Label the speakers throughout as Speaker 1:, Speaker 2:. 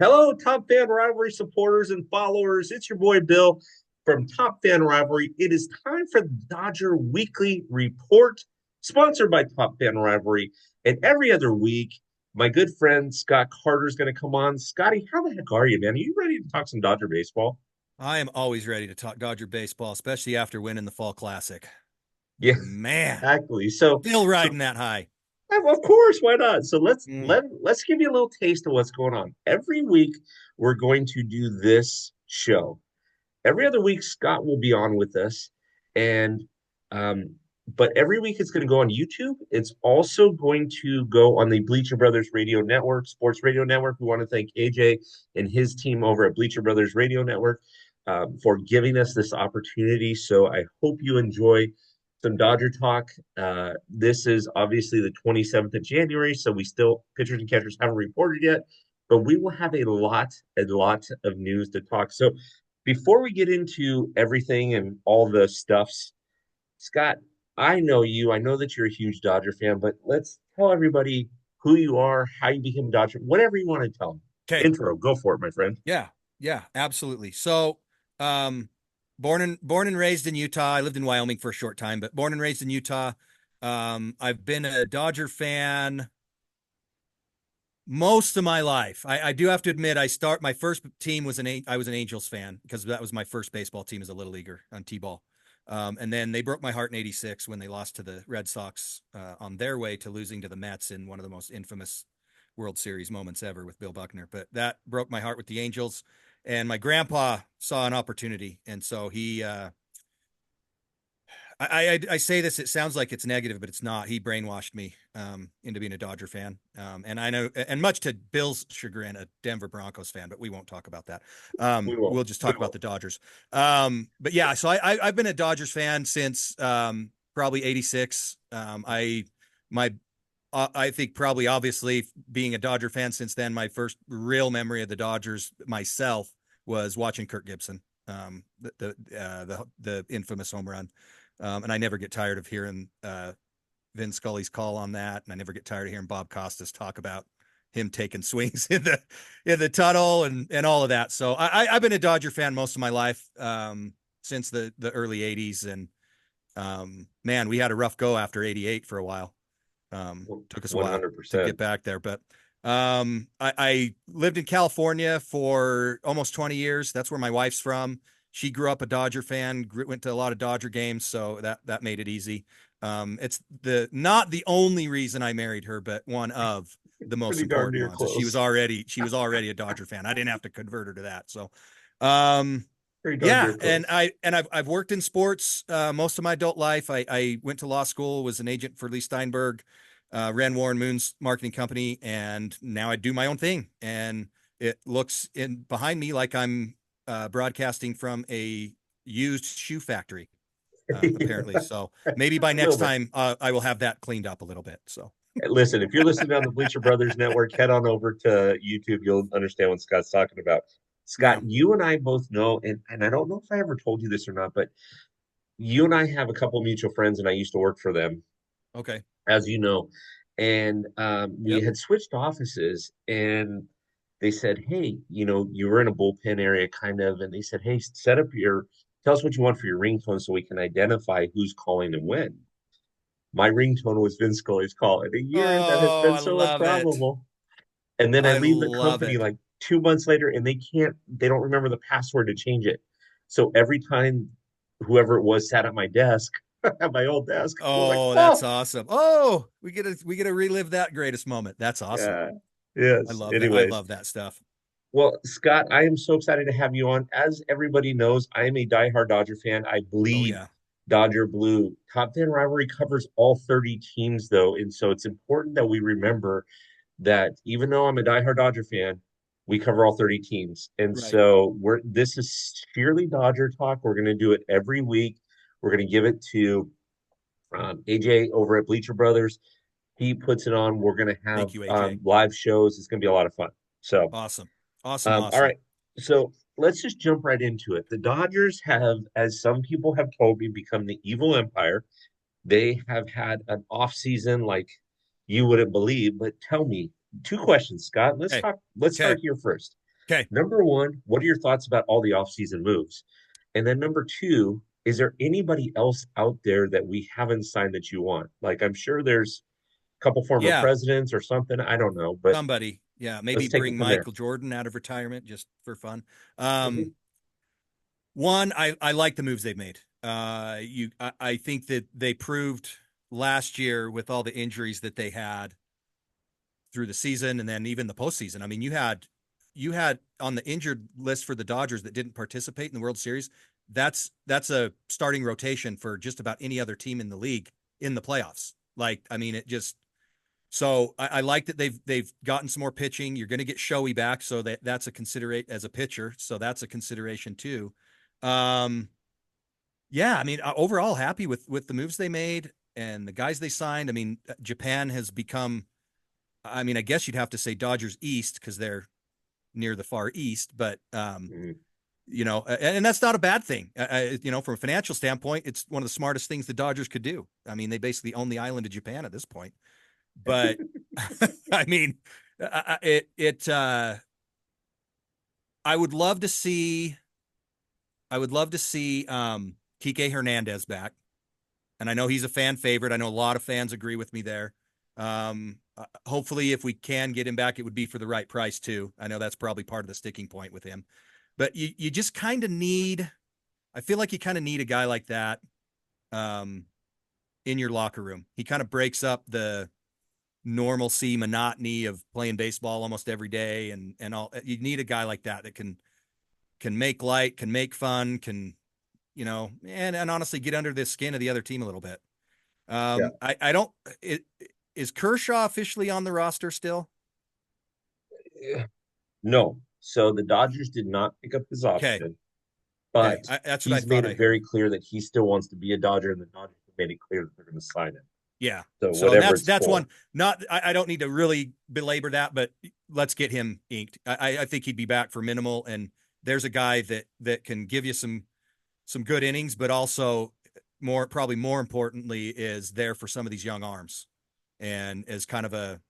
Speaker 1: Hello, Top Fan Rivalry supporters and followers. It's your boy Bill from Top Fan Rivalry. It is time for the Dodger Weekly Report, sponsored by Top Fan Rivalry. And every other week, my good friend Scott Carter is going to come on. Scotty, how the heck are you, man? Are you ready to talk some Dodger baseball?
Speaker 2: I am always ready to talk Dodger baseball, especially after winning the Fall Classic.
Speaker 1: Yeah,
Speaker 2: Man,
Speaker 1: exactly. So,
Speaker 2: still
Speaker 1: so
Speaker 2: riding that high.
Speaker 1: of course, why not? So let's
Speaker 2: Mm.
Speaker 1: let let's give you a little taste of what's going on. Every week, we're going to do this show. Every other week Scott will be on with us, and um, but every week it's going to go on YouTube. It's also going to go on the Bleacher Brothers Radio Network, Sports Radio Network. We want to thank AJ and his team over at Bleacher Brothers Radio Network for giving us this opportunity. So I hope you enjoy some Dodger talk. This is obviously the 27th of January, so we still pitchers and catchers haven't reported yet, but we will have a lot of news to talk. So before we get into everything and all the stuffs, Scott, I know you. I know that you're a huge Dodger fan, but let's tell everybody who you are, how you became a Dodger, whatever you want to tell them.
Speaker 2: Okay.
Speaker 1: Intro, go for it, my friend.
Speaker 2: Yeah. Yeah, absolutely. So, um, born and raised in Utah. I lived in Wyoming for a short time, but born and raised in Utah. I've been a Dodger fan most of my life. I do have to admit, my first team was I was an Angels fan because that was my first baseball team as a little leaguer on T-ball. And then they broke my heart in '86 when they lost to the Red Sox on their way to losing to the Mets in one of the most infamous World Series moments ever with Bill Buckner. But that broke my heart with the Angels. And my grandpa saw an opportunity, and so I say this, it sounds like it's negative, but it's not. He brainwashed me into being a Dodger fan. And I know, and much to Bill's chagrin, a Denver Broncos fan, but we won't talk about that.
Speaker 1: We will.
Speaker 2: We'll just
Speaker 1: We
Speaker 2: talk about
Speaker 1: will.
Speaker 2: the Dodgers. But yeah, so I've been a Dodgers fan since probably '86. My I think probably obviously being a Dodger fan since then, my first real memory of the Dodgers myself was watching Kirk Gibson, the infamous home run. And I never get tired of hearing Vin Scully's call on that, and I never get tired of hearing Bob Costas talk about him taking swings in the tunnel and all of that. So I've been a Dodger fan most of my life, since the early '80s, and man, we had a rough go after '88 for a while. Took us a while to
Speaker 1: 100%.
Speaker 2: get back there, but I lived in California for almost 20 years. That's where my wife's from. She grew up a Dodger fan, went to a lot of Dodger games, so that made it easy. It's the not the only reason I married her, but one of the most
Speaker 1: Pretty darn
Speaker 2: important
Speaker 1: near
Speaker 2: ones. She was
Speaker 1: close.
Speaker 2: already a Dodger fan. I didn't have to convert her to that. So, um,
Speaker 1: Pretty darn
Speaker 2: yeah,
Speaker 1: near
Speaker 2: and
Speaker 1: close.
Speaker 2: I've worked in sports most of my adult life. I went to law school, was an agent for Lee Steinberg, ran Warren Moon's marketing company, and now I do my own thing. And it looks in behind me like I'm broadcasting from a used shoe factory, apparently.
Speaker 1: A
Speaker 2: So maybe by next
Speaker 1: little bit.
Speaker 2: time I will have that cleaned up a little bit. So
Speaker 1: Listen, if you're listening on the Bleacher Brothers Network, head on over to YouTube. You'll understand what Scott's talking about. Scott,
Speaker 2: yeah,
Speaker 1: you and I both know, and I don't know if I ever told you this or not, but you and I have a couple mutual friends, and I used to work for them,
Speaker 2: okay,
Speaker 1: as you know. And we
Speaker 2: yep,
Speaker 1: had switched offices, and they said, "Hey, you were in a bullpen area, kind of," and they said, "Hey, tell us what you want for your ringtone, so we can identify who's calling and when." My ringtone was Vince Scully's call in a year that has
Speaker 2: oh,
Speaker 1: been
Speaker 2: I
Speaker 1: so
Speaker 2: love it.
Speaker 1: improbable. And then I
Speaker 2: I
Speaker 1: leave the
Speaker 2: love
Speaker 1: company
Speaker 2: it.
Speaker 1: like 2 months later, and they don't remember the password to change it. So every time whoever it was sat at my desk, at my old desk, I was like,
Speaker 2: Oh, that's
Speaker 1: "Oh,
Speaker 2: awesome. Oh, we get to relive that greatest moment. That's awesome.
Speaker 1: yeah,
Speaker 2: I
Speaker 1: yes."
Speaker 2: love that. I
Speaker 1: Anyways,
Speaker 2: love that stuff.
Speaker 1: well, Scott, I am so excited to have you on. As everybody knows, I am a diehard Dodger fan. I
Speaker 2: Oh
Speaker 1: bleed
Speaker 2: yeah.
Speaker 1: Dodger blue. Top 10 rivalry covers all 30 teams, though. And so it's important that we remember that even though I'm a diehard Dodger fan, we cover all 30 teams. And
Speaker 2: Right.
Speaker 1: so this is purely Dodger talk. We're going to do it every week. We're going to give it to AJ over at Bleacher Brothers. He puts it on. We're going to have
Speaker 2: Thank you, AJ.
Speaker 1: live shows. It's going to be a lot of fun. So,
Speaker 2: Awesome. Awesome.
Speaker 1: all
Speaker 2: Awesome.
Speaker 1: right. So let's just jump right into it. The Dodgers have, as some people have told me, become the evil empire. They have had an off season like you wouldn't believe. But tell me two questions, Scott. Let's
Speaker 2: Okay.
Speaker 1: talk. Let's
Speaker 2: Okay.
Speaker 1: start here first.
Speaker 2: Okay.
Speaker 1: Number one, what are your thoughts about all the offseason moves? And then number two, is there anybody else out there that we haven't signed that you want? Like, I'm sure there's a couple former
Speaker 2: Yeah.
Speaker 1: presidents or something. I don't know, but
Speaker 2: Somebody. Yeah. Maybe
Speaker 1: let's take it
Speaker 2: bring
Speaker 1: from there.
Speaker 2: Michael Jordan out of retirement just for fun.
Speaker 1: Mhm.
Speaker 2: One, I like the moves they've made. I think that they proved last year with all the injuries that they had through the season and then even the postseason. I mean, you had on the injured list for the Dodgers that didn't participate in the World Series. That's a starting rotation for just about any other team in the league in the playoffs. Like, I mean, it just so I like that they've gotten some more pitching. You're going to get Shoei back, so that's a considerate as a pitcher. So that's a consideration too. Um, yeah, I mean, overall happy with the moves they made and the guys they signed. I mean, Japan has become. I mean, I guess you'd have to say Dodgers East because they're near the far east, but
Speaker 1: Mhm.
Speaker 2: and that's not a bad thing. From a financial standpoint, it's one of the smartest things the Dodgers could do. I mean, they basically own the island of Japan at this point. But I mean, it it I would love to see Kike Hernandez back, and I know he's a fan favorite. I know a lot of fans agree with me there. Hopefully, if we can get him back, it would be for the right price too. I know that's probably part of the sticking point with him, but you just kind of need. I feel like you kind of need a guy like that um, in your locker room. He kind of breaks up the normalcy, monotony of playing baseball almost every day, and all. You need a guy like that that can make light, can make fun, can and honestly get under the skin of the other team a little bit.
Speaker 1: Yeah.
Speaker 2: I don't. Is Kershaw officially on the roster still?
Speaker 1: No. So the Dodgers did not pick up his
Speaker 2: Okay,
Speaker 1: option,
Speaker 2: okay,
Speaker 1: but
Speaker 2: that's what I
Speaker 1: he's made
Speaker 2: thought I
Speaker 1: it very
Speaker 2: heard.
Speaker 1: clear that he still wants to be a Dodger, and the Dodgers have made it clear that they're going to sign him.
Speaker 2: Yeah.
Speaker 1: So
Speaker 2: So and
Speaker 1: whatever
Speaker 2: that's
Speaker 1: it's
Speaker 2: that's
Speaker 1: for.
Speaker 2: one. Not I don't need to really belabor that, but let's get him inked. I think he'd be back for minimal, and there's a guy that can give you some good innings, but also probably more importantly is there for some of these young arms, and as kind of a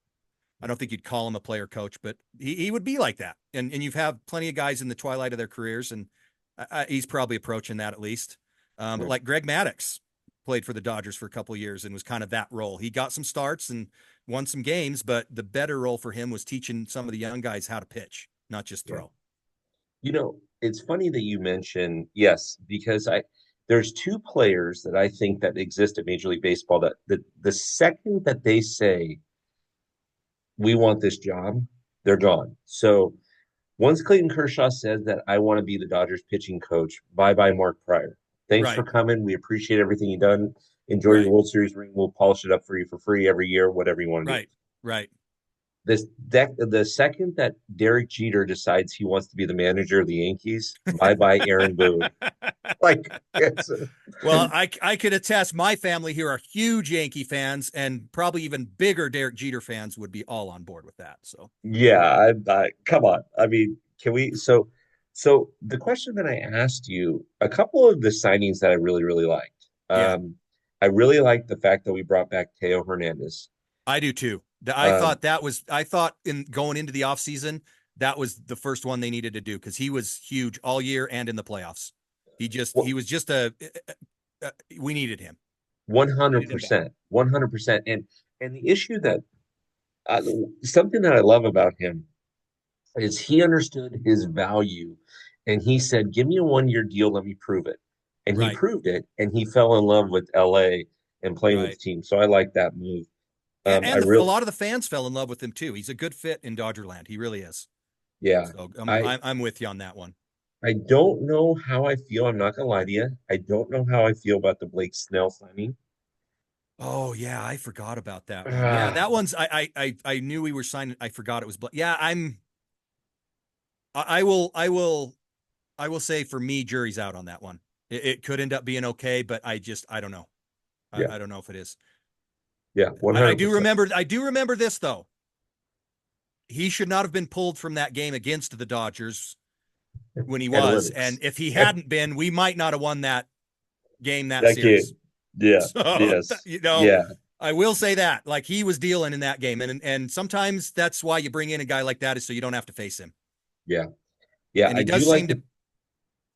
Speaker 2: I don't think you'd call him a player coach, but he would be like that. And you've had plenty of guys in the twilight of their careers, and he's probably approaching that at least. But
Speaker 1: Hmm.
Speaker 2: like Greg Maddux played for the Dodgers for a couple of years and was kind of that role. He got some starts and won some games, but the better role for him was teaching some of the young guys how to pitch, not just
Speaker 1: Yeah.
Speaker 2: throw.
Speaker 1: It's funny that you mention yes, because I there's two players that I think that exist at Major League Baseball that the second that they say we want this job, they're gone. So once Clayton Kershaw says that I want to be the Dodgers pitching coach, bye bye Mark Pryor. Thanks for
Speaker 2: Right,
Speaker 1: coming. We appreciate everything you've done. Enjoy your
Speaker 2: right,
Speaker 1: World Series ring. We'll polish it up for you for free every year, whatever you want to do.
Speaker 2: right, right.
Speaker 1: The second that Derek Jeter decides he wants to be the manager of the Yankees, bye bye Aaron Boone. Like it's
Speaker 2: Well, I could attest my family here are huge Yankee fans and probably even bigger Derek Jeter fans would be all on board with that. So,
Speaker 1: yeah, come on. I mean, can we so the question that I asked you, a couple of the signings that I really, really liked.
Speaker 2: yeah,
Speaker 1: I really liked the fact that we brought back Teo Hernandez.
Speaker 2: I do too.
Speaker 1: Um,
Speaker 2: I thought in going into the offseason, that was the first one they needed to do because he was huge all year and in the playoffs. He was just we needed him. Needed him back.
Speaker 1: 100%, 100%. And the issue that uh, something that I love about him is he understood his value and he said, "Give me a 1 year deal, let me prove it." And he
Speaker 2: Right,
Speaker 1: proved it and he fell in love with LA and playing with the
Speaker 2: right.
Speaker 1: team. So I like that move.
Speaker 2: And,
Speaker 1: I
Speaker 2: and a
Speaker 1: really
Speaker 2: lot of the fans fell in love with him too. He's a good fit in Dodgerland. He really is.
Speaker 1: yeah.
Speaker 2: So
Speaker 1: I
Speaker 2: I'm with you on that one.
Speaker 1: I don't know how I feel. I'm not gonna lie to you. I don't know how I feel about the Blake Snell signing.
Speaker 2: Oh yeah, I forgot about that one. Yeah,
Speaker 1: Ah,
Speaker 2: that one's I knew we were signing. I forgot it was. Yeah, I will I will say for me, jury's out on that one. It could end up being okay, but I don't know.
Speaker 1: yeah,
Speaker 2: I don't know if it is.
Speaker 1: yeah,
Speaker 2: I
Speaker 1: 100%.
Speaker 2: do remember this though. He should not have been pulled from that game against the Dodgers when he was, and
Speaker 1: Analytics.
Speaker 2: if he hadn't been, we might not have won that game that
Speaker 1: That kid.
Speaker 2: series.
Speaker 1: Yeah.
Speaker 2: So
Speaker 1: Yes.
Speaker 2: you know,
Speaker 1: Yeah.
Speaker 2: I will say that like he was dealing in that game, and sometimes that's why you bring in a guy like that is so you don't have to face him.
Speaker 1: Yeah. Yeah,
Speaker 2: And he does seem to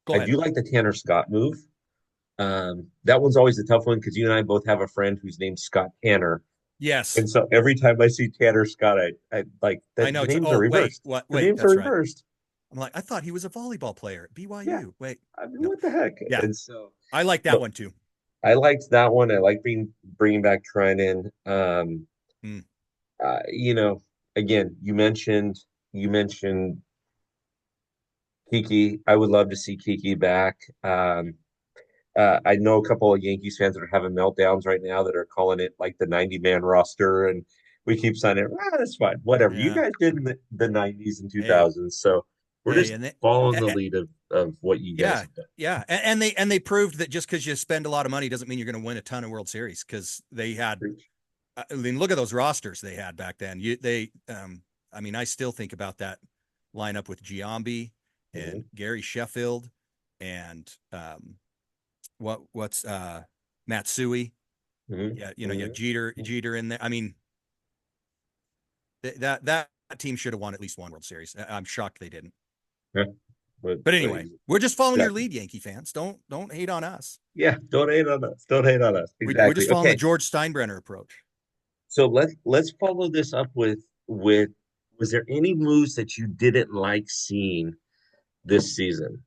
Speaker 2: go
Speaker 1: I
Speaker 2: ahead.
Speaker 1: do like the Tanner Scott move. That one's always a tough one because you and I both have a friend who's named Scott Tanner.
Speaker 2: Yes,
Speaker 1: And so every time I see Tanner Scott, I like
Speaker 2: I
Speaker 1: that
Speaker 2: know.
Speaker 1: the
Speaker 2: It's
Speaker 1: names are
Speaker 2: oh wait,
Speaker 1: reversed.
Speaker 2: what?
Speaker 1: The
Speaker 2: Wait,
Speaker 1: names are
Speaker 2: that's right.
Speaker 1: reversed.
Speaker 2: I'm like, I thought he was a volleyball player at
Speaker 1: Yeah.
Speaker 2: BYU. Wait,
Speaker 1: I mean,
Speaker 2: no,
Speaker 1: what the heck?
Speaker 2: yeah,
Speaker 1: And so,
Speaker 2: I like that
Speaker 1: so
Speaker 2: one too.
Speaker 1: I liked that one. I like being bringing back Trinan.
Speaker 2: Hmm.
Speaker 1: You know, again, you mentioned Kiki. I would love to see Kiki back. I know a couple of Yankees fans that are having meltdowns right now that are calling it like the 90-man roster, and we keep signing. That's fine, whatever. You
Speaker 2: Yeah.
Speaker 1: guys did in the 90s and
Speaker 2: Hey,
Speaker 1: 2000s, so we're
Speaker 2: hey,
Speaker 1: just
Speaker 2: and
Speaker 1: following
Speaker 2: eh,
Speaker 1: the
Speaker 2: eh,
Speaker 1: lead of what you guys
Speaker 2: yeah,
Speaker 1: have done.
Speaker 2: yeah, and they proved that just because you spend a lot of money doesn't mean you're going to win a ton of World Series because they had. I mean, look at those rosters they had back then. I mean, I still think about that lineup with Giambi and
Speaker 1: Mhm,
Speaker 2: Gary Sheffield and what's Matsui.
Speaker 1: mhm,
Speaker 2: Yeah, you know, you have
Speaker 1: mhm,
Speaker 2: Jeter in there. I mean, that team should have won at least one World Series. I'm shocked they didn't.
Speaker 1: yeah,
Speaker 2: But
Speaker 1: but
Speaker 2: anyway, we're just following your
Speaker 1: exactly.
Speaker 2: lead, Yankee fans. Don't hate on us.
Speaker 1: Yeah, don't hate on us. Don't hate on us.
Speaker 2: We're just
Speaker 1: Exactly.
Speaker 2: following the
Speaker 1: Okay,
Speaker 2: George Steinbrenner approach.
Speaker 1: so let's follow this up with was there any moves that you didn't like seeing this season? Was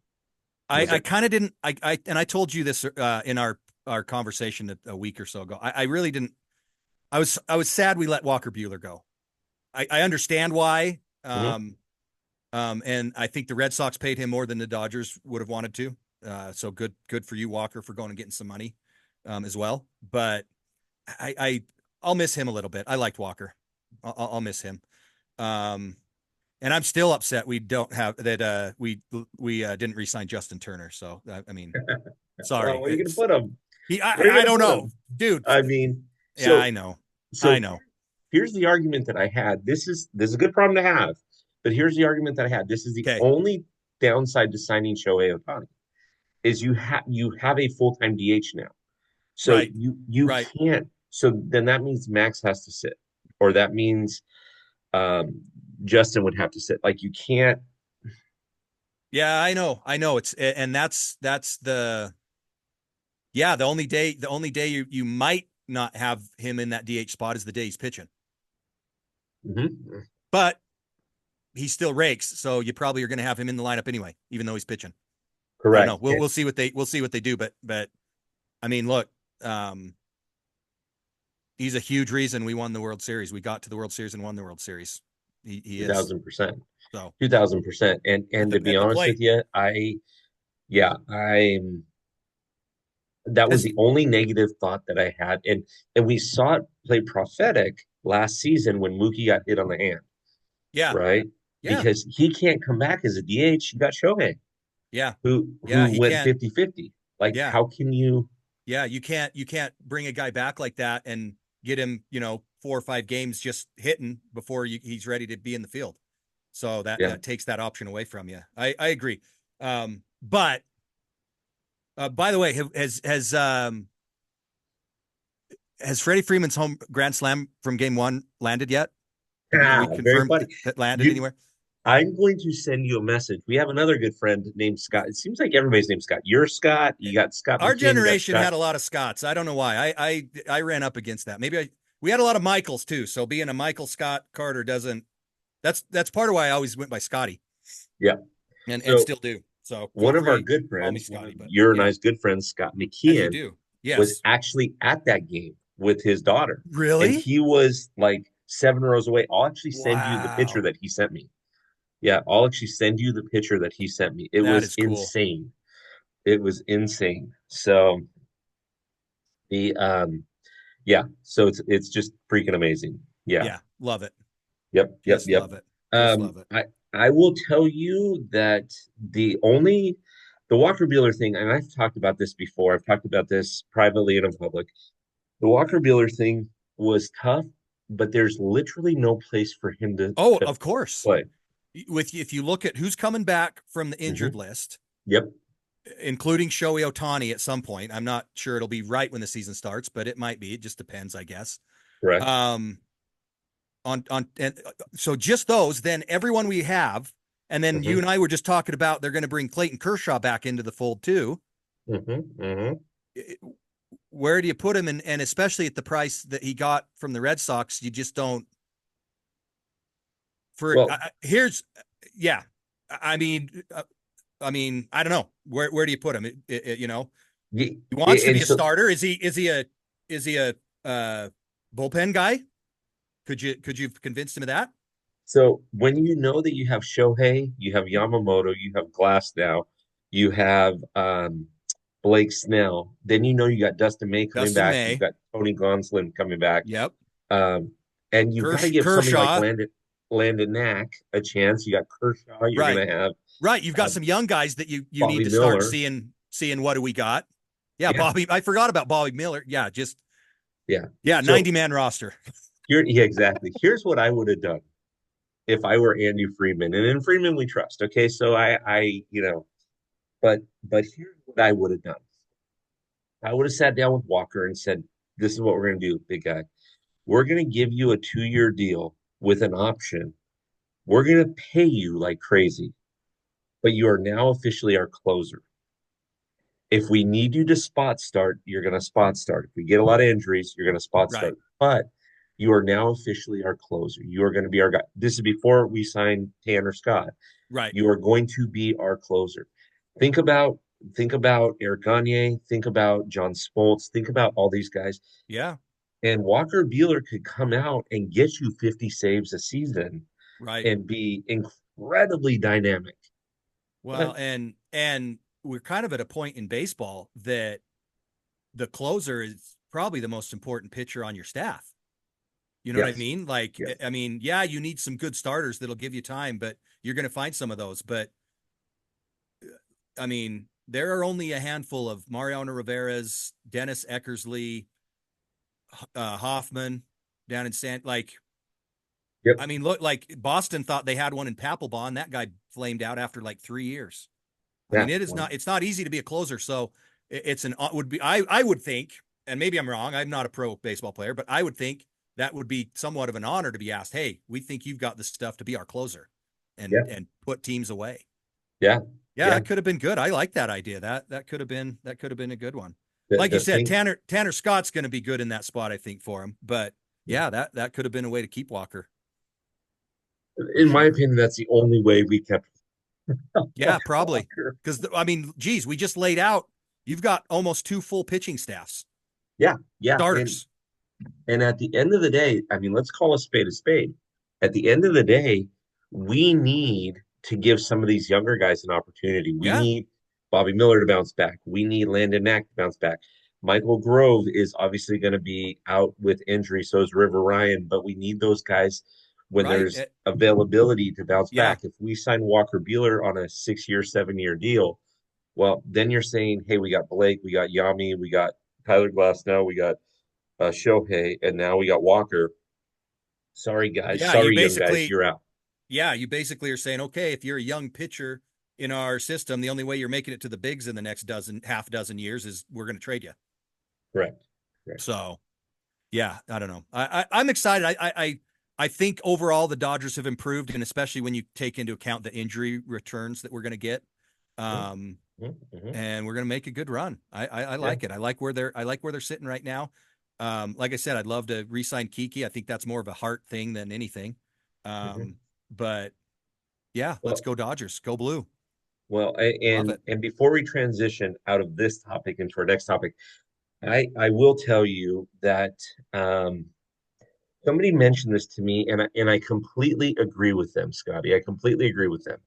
Speaker 2: I
Speaker 1: there?
Speaker 2: kind of didn't. I told you this in our conversation a week or so ago. I really didn't. I was sad we let Walker Bueller go. I understand why.
Speaker 1: Mhm.
Speaker 2: And I think the Red Sox paid him more than the Dodgers would have wanted to. So good for you, Walker, for going and getting some money, as well. But I I'll miss him a little bit. I liked Walker. I'll miss him. Um, and I'm still upset we don't have that. We didn't re-sign Justin Turner. So I mean,
Speaker 1: Well,
Speaker 2: sorry.
Speaker 1: where are you going to put him?
Speaker 2: He.
Speaker 1: Where are you
Speaker 2: I
Speaker 1: going to
Speaker 2: don't
Speaker 1: put
Speaker 2: know,
Speaker 1: him?
Speaker 2: dude.
Speaker 1: I mean,
Speaker 2: Yeah,
Speaker 1: so
Speaker 2: I know. I
Speaker 1: so
Speaker 2: know.
Speaker 1: here's the argument that I had. This is a good problem to have, but here's the argument that I had. This is the
Speaker 2: Okay.
Speaker 1: only downside to signing Shohei Ohtani is you have a full-time DH now. So
Speaker 2: Right.
Speaker 1: you
Speaker 2: Right.
Speaker 1: can't. So then that means Max has to sit, or that means um, Justin would have to sit. Like you can't.
Speaker 2: Yeah, I know. I know. And that's the yeah, the only day you might not have him in that DH spot is the day he's pitching.
Speaker 1: Mhm.
Speaker 2: But he still rakes, so you probably are going to have him in the lineup anyway, even though he's pitching. I don't know.
Speaker 1: Correct.
Speaker 2: We'll see what they do, but I mean, look, um, he's a huge reason we won the World Series. We got to the World Series and won the World Series. He
Speaker 1: Two
Speaker 2: is.
Speaker 1: thousand percent.
Speaker 2: So
Speaker 1: 2000%. And to be
Speaker 2: at the
Speaker 1: honest with
Speaker 2: plate.
Speaker 1: you, yeah, that was
Speaker 2: Cuz
Speaker 1: the only negative thought that I had. And we saw it play prophetic last season when Mookie got hit on the hand,
Speaker 2: yeah.
Speaker 1: right?
Speaker 2: Yeah.
Speaker 1: Because he can't come back as a DH. You got Shohei,
Speaker 2: Yeah. Yeah,
Speaker 1: who
Speaker 2: he
Speaker 1: went
Speaker 2: can't.
Speaker 1: 50-50. Like,
Speaker 2: Yeah.
Speaker 1: how can you?
Speaker 2: Yeah, you can't bring a guy back like that and get him, 4 or 5 games just hitting before he's ready to be in the field. So that
Speaker 1: Yeah.
Speaker 2: that takes that option away from you. I agree. But by the way, has Freddie Freeman's home grand slam from game one landed yet? Have we
Speaker 1: Very
Speaker 2: confirmed
Speaker 1: funny.
Speaker 2: that landed
Speaker 1: You,
Speaker 2: anywhere?
Speaker 1: I'm going to send you a message. We have another good friend named Scott. It seems like everybody's named Scott. You're Scott. You got Scott
Speaker 2: Our
Speaker 1: McKeon. You got
Speaker 2: generation
Speaker 1: Scott.
Speaker 2: had a lot of Scotts. I don't know why. I ran up against that. We had a lot of Michaels too. So being a Michael Scott Carter doesn't. That's part of why I always went by Scotty
Speaker 1: Yeah.
Speaker 2: and
Speaker 1: So
Speaker 2: still do. So feel
Speaker 1: one of our
Speaker 2: free,
Speaker 1: good
Speaker 2: call me
Speaker 1: friends, one of
Speaker 2: Scotty. But
Speaker 1: your and
Speaker 2: yeah,
Speaker 1: I's good friends, Scott
Speaker 2: as you
Speaker 1: McKeon,
Speaker 2: do.
Speaker 1: was
Speaker 2: Yes.
Speaker 1: actually at that game with his daughter. And
Speaker 2: Really?
Speaker 1: he was like 7 rows away. I'll actually send you the picture
Speaker 2: Wow.
Speaker 1: that he sent me. Yeah, I'll actually send you the picture that he sent me. It
Speaker 2: That
Speaker 1: was
Speaker 2: is cool.
Speaker 1: insane. It was insane. So the yeah, so it's just freaking amazing. Yeah.
Speaker 2: Yeah. Love it.
Speaker 1: Yep, yep,
Speaker 2: Just
Speaker 1: yep.
Speaker 2: love it. Just
Speaker 1: Um,
Speaker 2: love it.
Speaker 1: I I will tell you that the Walker Bueller thing, and I've talked about this before. I've talked about this privately and in public. The Walker Bueller thing was tough, but there's literally no place for him
Speaker 2: Oh,
Speaker 1: to
Speaker 2: of course.
Speaker 1: play.
Speaker 2: If you look at who's coming back from the injured
Speaker 1: Hmm.
Speaker 2: list,
Speaker 1: Yep,
Speaker 2: including Shohei Ohtani at some point. I'm not sure it'll be right when the season starts, but it might be. It just depends, I guess.
Speaker 1: correct.
Speaker 2: Um, on and so just those, then everyone we have And then you
Speaker 1: hmm
Speaker 2: and I were just talking about they're going to bring Clayton Kershaw back into the fold too.
Speaker 1: hmm
Speaker 2: Where do you put him? And especially at the price that he got from the Red Sox, you just don't. For
Speaker 1: Well,
Speaker 2: here's, yeah, I mean, I mean, I don't know where do you put him? You know, he wants to
Speaker 1: and
Speaker 2: be a
Speaker 1: so
Speaker 2: starter. Is he a bullpen guy? Could you have convinced him of that?
Speaker 1: so when you know that you have Shohei, you have Yamamoto, you have Glass now, you have Blake Snell, then you know you got Dustin May coming
Speaker 2: Dustin
Speaker 1: back, you've
Speaker 2: May.
Speaker 1: got Tony Gonsolin coming back,
Speaker 2: Yep.
Speaker 1: um, and you've got to give somebody like
Speaker 2: Kershaw.
Speaker 1: Landon Knack a chance. You got Kershaw, you're
Speaker 2: Right.
Speaker 1: going to have
Speaker 2: Right. You've got
Speaker 1: uh,
Speaker 2: some young guys that you need
Speaker 1: Bobby
Speaker 2: to start
Speaker 1: Miller.
Speaker 2: seeing what do we got. Yeah,
Speaker 1: Yeah,
Speaker 2: Bobby. I forgot about Bobby Miller. Yeah, just
Speaker 1: yeah.
Speaker 2: yeah,
Speaker 1: So
Speaker 2: 90-man roster.
Speaker 1: yeah, exactly. Here's what I would have done if I were Andy Freeman, and in Freeman we trust. Okay, so but here's what I would have done. I would have sat down with Walker and said, "This is what we're going to do, big guy. We're going to give you a 2-year deal with an option. We're going to pay you like crazy, but you are now officially our closer. If we need you to spot start, you're going to spot start. If we get a lot of injuries, you're going to spot
Speaker 2: Right.
Speaker 1: start. But you are now officially our closer. You are going to be our guy. This is before we sign Tanner Scott.
Speaker 2: Right.
Speaker 1: You are going to be our closer. Think about think about Eric Gagne, think about John Smoltz, think about all these guys.
Speaker 2: Yeah.
Speaker 1: And Walker Buehler could come out and get you 50 saves a season
Speaker 2: Right.
Speaker 1: and be incredibly dynamic. But
Speaker 2: Well, and we're kind of at a point in baseball that the closer is probably the most important pitcher on your staff. You know what I
Speaker 1: yes,
Speaker 2: mean? Like,
Speaker 1: yes,
Speaker 2: I mean, yeah, you need some good starters that'll give you time, but you're going to find some of those. But I mean, there are only a handful of Mariano Rivera's, Dennis Eckersley, Hoffman down in like,
Speaker 1: yep,
Speaker 2: I mean, look, like Boston thought they had one in Papelbon. That guy flamed out after like 3 years. I
Speaker 1: yeah,
Speaker 2: mean,
Speaker 1: well,
Speaker 2: it's not easy to be a closer. So it's an, would be, I would think, and maybe I'm wrong. I'm not a pro baseball player, but I would think that would be somewhat of an honor to be asked, hey, we think you've got the stuff to be our closer
Speaker 1: yeah,
Speaker 2: and put teams away.
Speaker 1: yeah,
Speaker 2: Yeah,
Speaker 1: yeah.
Speaker 2: that could have been good. I like that idea. That could have been a good one.
Speaker 1: The
Speaker 2: Like you
Speaker 1: the
Speaker 2: said,
Speaker 1: thing,
Speaker 2: Tanner Scott's going to be good in that spot, I think, for him. But yeah, that could have been a way to keep Walker for
Speaker 1: in my
Speaker 2: sure.
Speaker 1: opinion, that's the only way we kept
Speaker 2: Yeah, probably.
Speaker 1: Walker.
Speaker 2: Because I mean, geez, we just laid out. You've got almost two full pitching staffs,
Speaker 1: Yeah, yeah,
Speaker 2: starters.
Speaker 1: and at the end of the day, I mean, let's call a spade a spade. At the end of the day, we need to give some of these younger guys an opportunity. We
Speaker 2: Yeah,
Speaker 1: need Bobby Miller to bounce back. We need Landon Knack to bounce back. Michael Grove is obviously going to be out with injury, so is River Ryan, but we need those guys when
Speaker 2: right.
Speaker 1: there's availability to bounce
Speaker 2: Yeah,
Speaker 1: back. If we sign Walker Buehler on a 6-year, 7-year deal, well, then you're saying, hey, we got Blake, we got Yami, we got Tyler Glass now, we got Shohei, and now we got Walker. Sorry, guys.
Speaker 2: yeah. You
Speaker 1: Sorry, young guys.
Speaker 2: basically,
Speaker 1: You're out.
Speaker 2: yeah, you basically are saying, okay, if you're a young pitcher in our system, the only way you're making it to the bigs in the next half dozen years is we're going to trade you.
Speaker 1: Correct. Correct.
Speaker 2: So yeah, I don't know. I'm excited. I think overall the Dodgers have improved, and especially when you take into account the injury returns that we're going to get. Um,
Speaker 1: Mm-hmm.
Speaker 2: and we're going to make a good run. I
Speaker 1: Yeah.
Speaker 2: like it. I like where they're sitting right now. Like I said, I'd love to re-sign Kiki. I think that's more of a heart thing than anything.
Speaker 1: Mm-hmm.
Speaker 2: But yeah, let's
Speaker 1: Well,
Speaker 2: go Dodgers. Go blue. Love
Speaker 1: and
Speaker 2: it.
Speaker 1: before we transition out of this topic into our next topic, I will tell you that um, somebody mentioned this to me, and I completely agree with them, Scotty. I completely agree with them.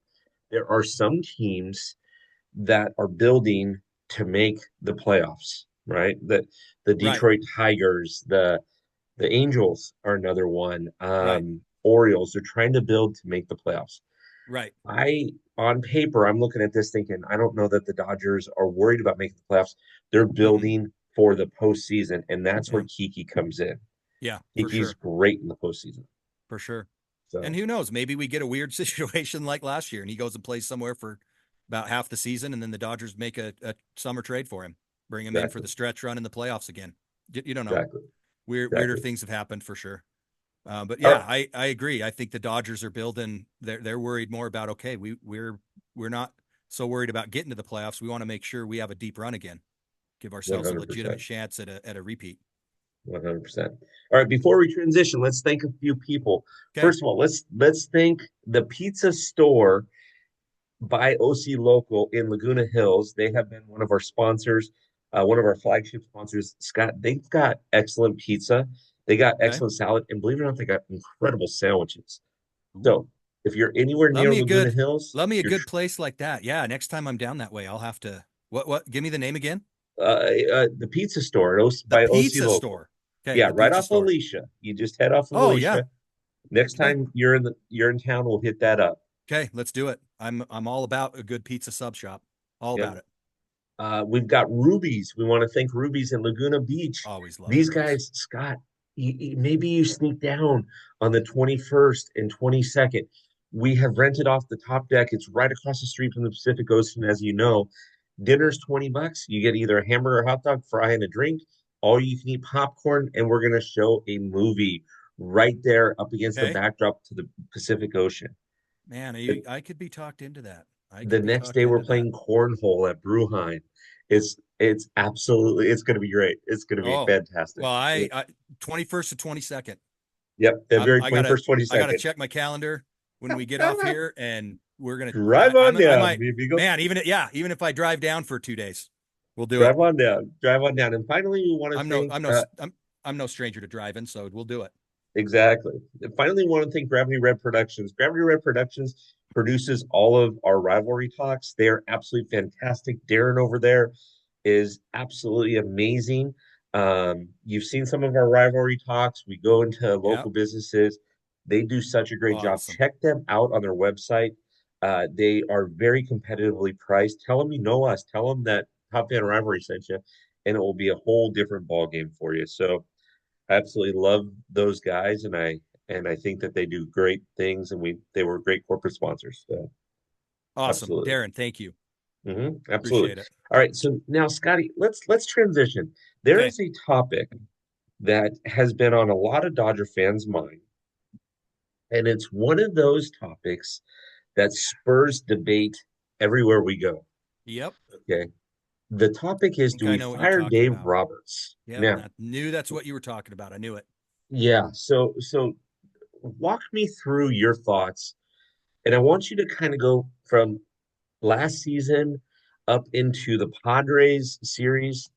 Speaker 1: There are some teams that are building to make the playoffs, right? The
Speaker 2: Right.
Speaker 1: Detroit Tigers, the Angels are another one.
Speaker 2: Right.
Speaker 1: Orioles, they're trying to build to make the playoffs.
Speaker 2: Right.
Speaker 1: On paper, I'm looking at this thinking, I don't know that the Dodgers are worried about making the playoffs. They're
Speaker 2: Mm-mm.
Speaker 1: building for the postseason, and that's where
Speaker 2: Yeah.
Speaker 1: Kiki comes in.
Speaker 2: Yeah, for
Speaker 1: Kiki's
Speaker 2: sure.
Speaker 1: great in the postseason.
Speaker 2: For sure. And
Speaker 1: So
Speaker 2: who knows? Maybe we get a weird situation like last year and he goes and plays somewhere for about half the season and then the Dodgers make a summer trade for him, bring him in for
Speaker 1: exactly,
Speaker 2: the stretch run in the playoffs again. You don't know.
Speaker 1: exactly,
Speaker 2: Weirder
Speaker 1: exactly.
Speaker 2: things have happened for sure. But
Speaker 1: All
Speaker 2: yeah,
Speaker 1: right.
Speaker 2: I agree. I think the Dodgers are building. They're worried more about, okay, we're not so worried about getting to the playoffs. We want to make sure we have a deep run again, give ourselves a legitimate
Speaker 1: 100%.
Speaker 2: chance at a repeat.
Speaker 1: 100%. All right, before we transition, let's thank a few people.
Speaker 2: Okay,
Speaker 1: First of all, let's thank the pizza store by OC Local in Laguna Hills. They have been one of our sponsors, one of our flagship sponsors. Scott, they've got excellent pizza. They got
Speaker 2: okay.
Speaker 1: excellent salad, and believe it or not, they got incredible sandwiches.
Speaker 2: Ooh.
Speaker 1: So if you're anywhere
Speaker 2: Love
Speaker 1: near
Speaker 2: me a
Speaker 1: Laguna
Speaker 2: good,
Speaker 1: Hills,
Speaker 2: love me a
Speaker 1: you're
Speaker 2: good place like that. Yeah, next time I'm down that way, I'll have to. What? Give me the name again.
Speaker 1: the pizza store at
Speaker 2: The
Speaker 1: by OC
Speaker 2: pizza
Speaker 1: Local.
Speaker 2: store. Okay,
Speaker 1: Yeah,
Speaker 2: the
Speaker 1: right
Speaker 2: pizza
Speaker 1: off
Speaker 2: store.
Speaker 1: Alicia. You just head off of
Speaker 2: Oh yeah.
Speaker 1: Alicia. Next
Speaker 2: Okay.
Speaker 1: time you're in town, we'll hit that up.
Speaker 2: Okay, let's do it. I'm all about a good pizza sub shop. All
Speaker 1: Yep.
Speaker 2: about it.
Speaker 1: We've got Ruby's. We want to thank Ruby's in Laguna Beach.
Speaker 2: Always love
Speaker 1: These
Speaker 2: rubies.
Speaker 1: guys, Scott, maybe you sneak down on the 21st and 22nd. We have rented off the top deck. It's right across the street from the Pacific Ocean, as you know. Dinner's $20. You get either a hamburger, hot dog, fry, and a drink. All you can eat popcorn, and we're going to show a movie right there up against the
Speaker 2: Okay.
Speaker 1: backdrop to the Pacific Ocean.
Speaker 2: Man,
Speaker 1: The,
Speaker 2: I could be talked into that. I
Speaker 1: the
Speaker 2: could be
Speaker 1: next
Speaker 2: talked
Speaker 1: day, we're
Speaker 2: into that.
Speaker 1: playing cornhole at Bruheim. It's absolutely it's going to be great. It's going to be
Speaker 2: Oh,
Speaker 1: fantastic.
Speaker 2: well, 21st to 22nd.
Speaker 1: Yep, February
Speaker 2: I gotta
Speaker 1: 21st,
Speaker 2: I gotta
Speaker 1: 22nd.
Speaker 2: check my calendar when we get off here, and we're gonna.
Speaker 1: Drive on
Speaker 2: I
Speaker 1: down,
Speaker 2: might,
Speaker 1: mi amigo.
Speaker 2: man. Even if I drive down for 2 days, we'll do it.
Speaker 1: Drive on down. Drive on down. And finally, we want to
Speaker 2: I'm no
Speaker 1: thank
Speaker 2: I'm no I'm no stranger to driving, so we'll do it.
Speaker 1: exactly. And finally, we want to thank Gravity Red Productions. Gravity Red Productions produces all of our rivalry talks. They are absolutely fantastic. Darren over there is absolutely amazing. You've seen some of our rivalry talks. We go into
Speaker 2: Yeah,
Speaker 1: local businesses. They do such a great job.
Speaker 2: awesome.
Speaker 1: Check them out on their website. They are very competitively priced. Tell them you know us. Tell them that Top Fan Rivalry sent you, and it will be a whole different ball game for you. So I absolutely love those guys, and I think that they do great things, and they were great corporate sponsors. So
Speaker 2: Awesome,
Speaker 1: absolutely.
Speaker 2: Darren. Thank you.
Speaker 1: Absolutely.
Speaker 2: Appreciate it.
Speaker 1: All right. So now, Scotty, let's transition. There
Speaker 2: Okay.
Speaker 1: is a topic that has been on a lot of Dodger fans' mind, and it's one of those topics that spurs debate everywhere we go.
Speaker 2: Yep.
Speaker 1: Okay. The topic
Speaker 2: I
Speaker 1: is,
Speaker 2: think
Speaker 1: do
Speaker 2: I
Speaker 1: we
Speaker 2: know what you're
Speaker 1: fire
Speaker 2: talking
Speaker 1: Dave
Speaker 2: about.
Speaker 1: Roberts?
Speaker 2: Yep.
Speaker 1: Now,
Speaker 2: I knew that's what you were talking about. I knew it.
Speaker 1: yeah. So walk me through your thoughts, and I want you to kind of go from last season up into the Padres series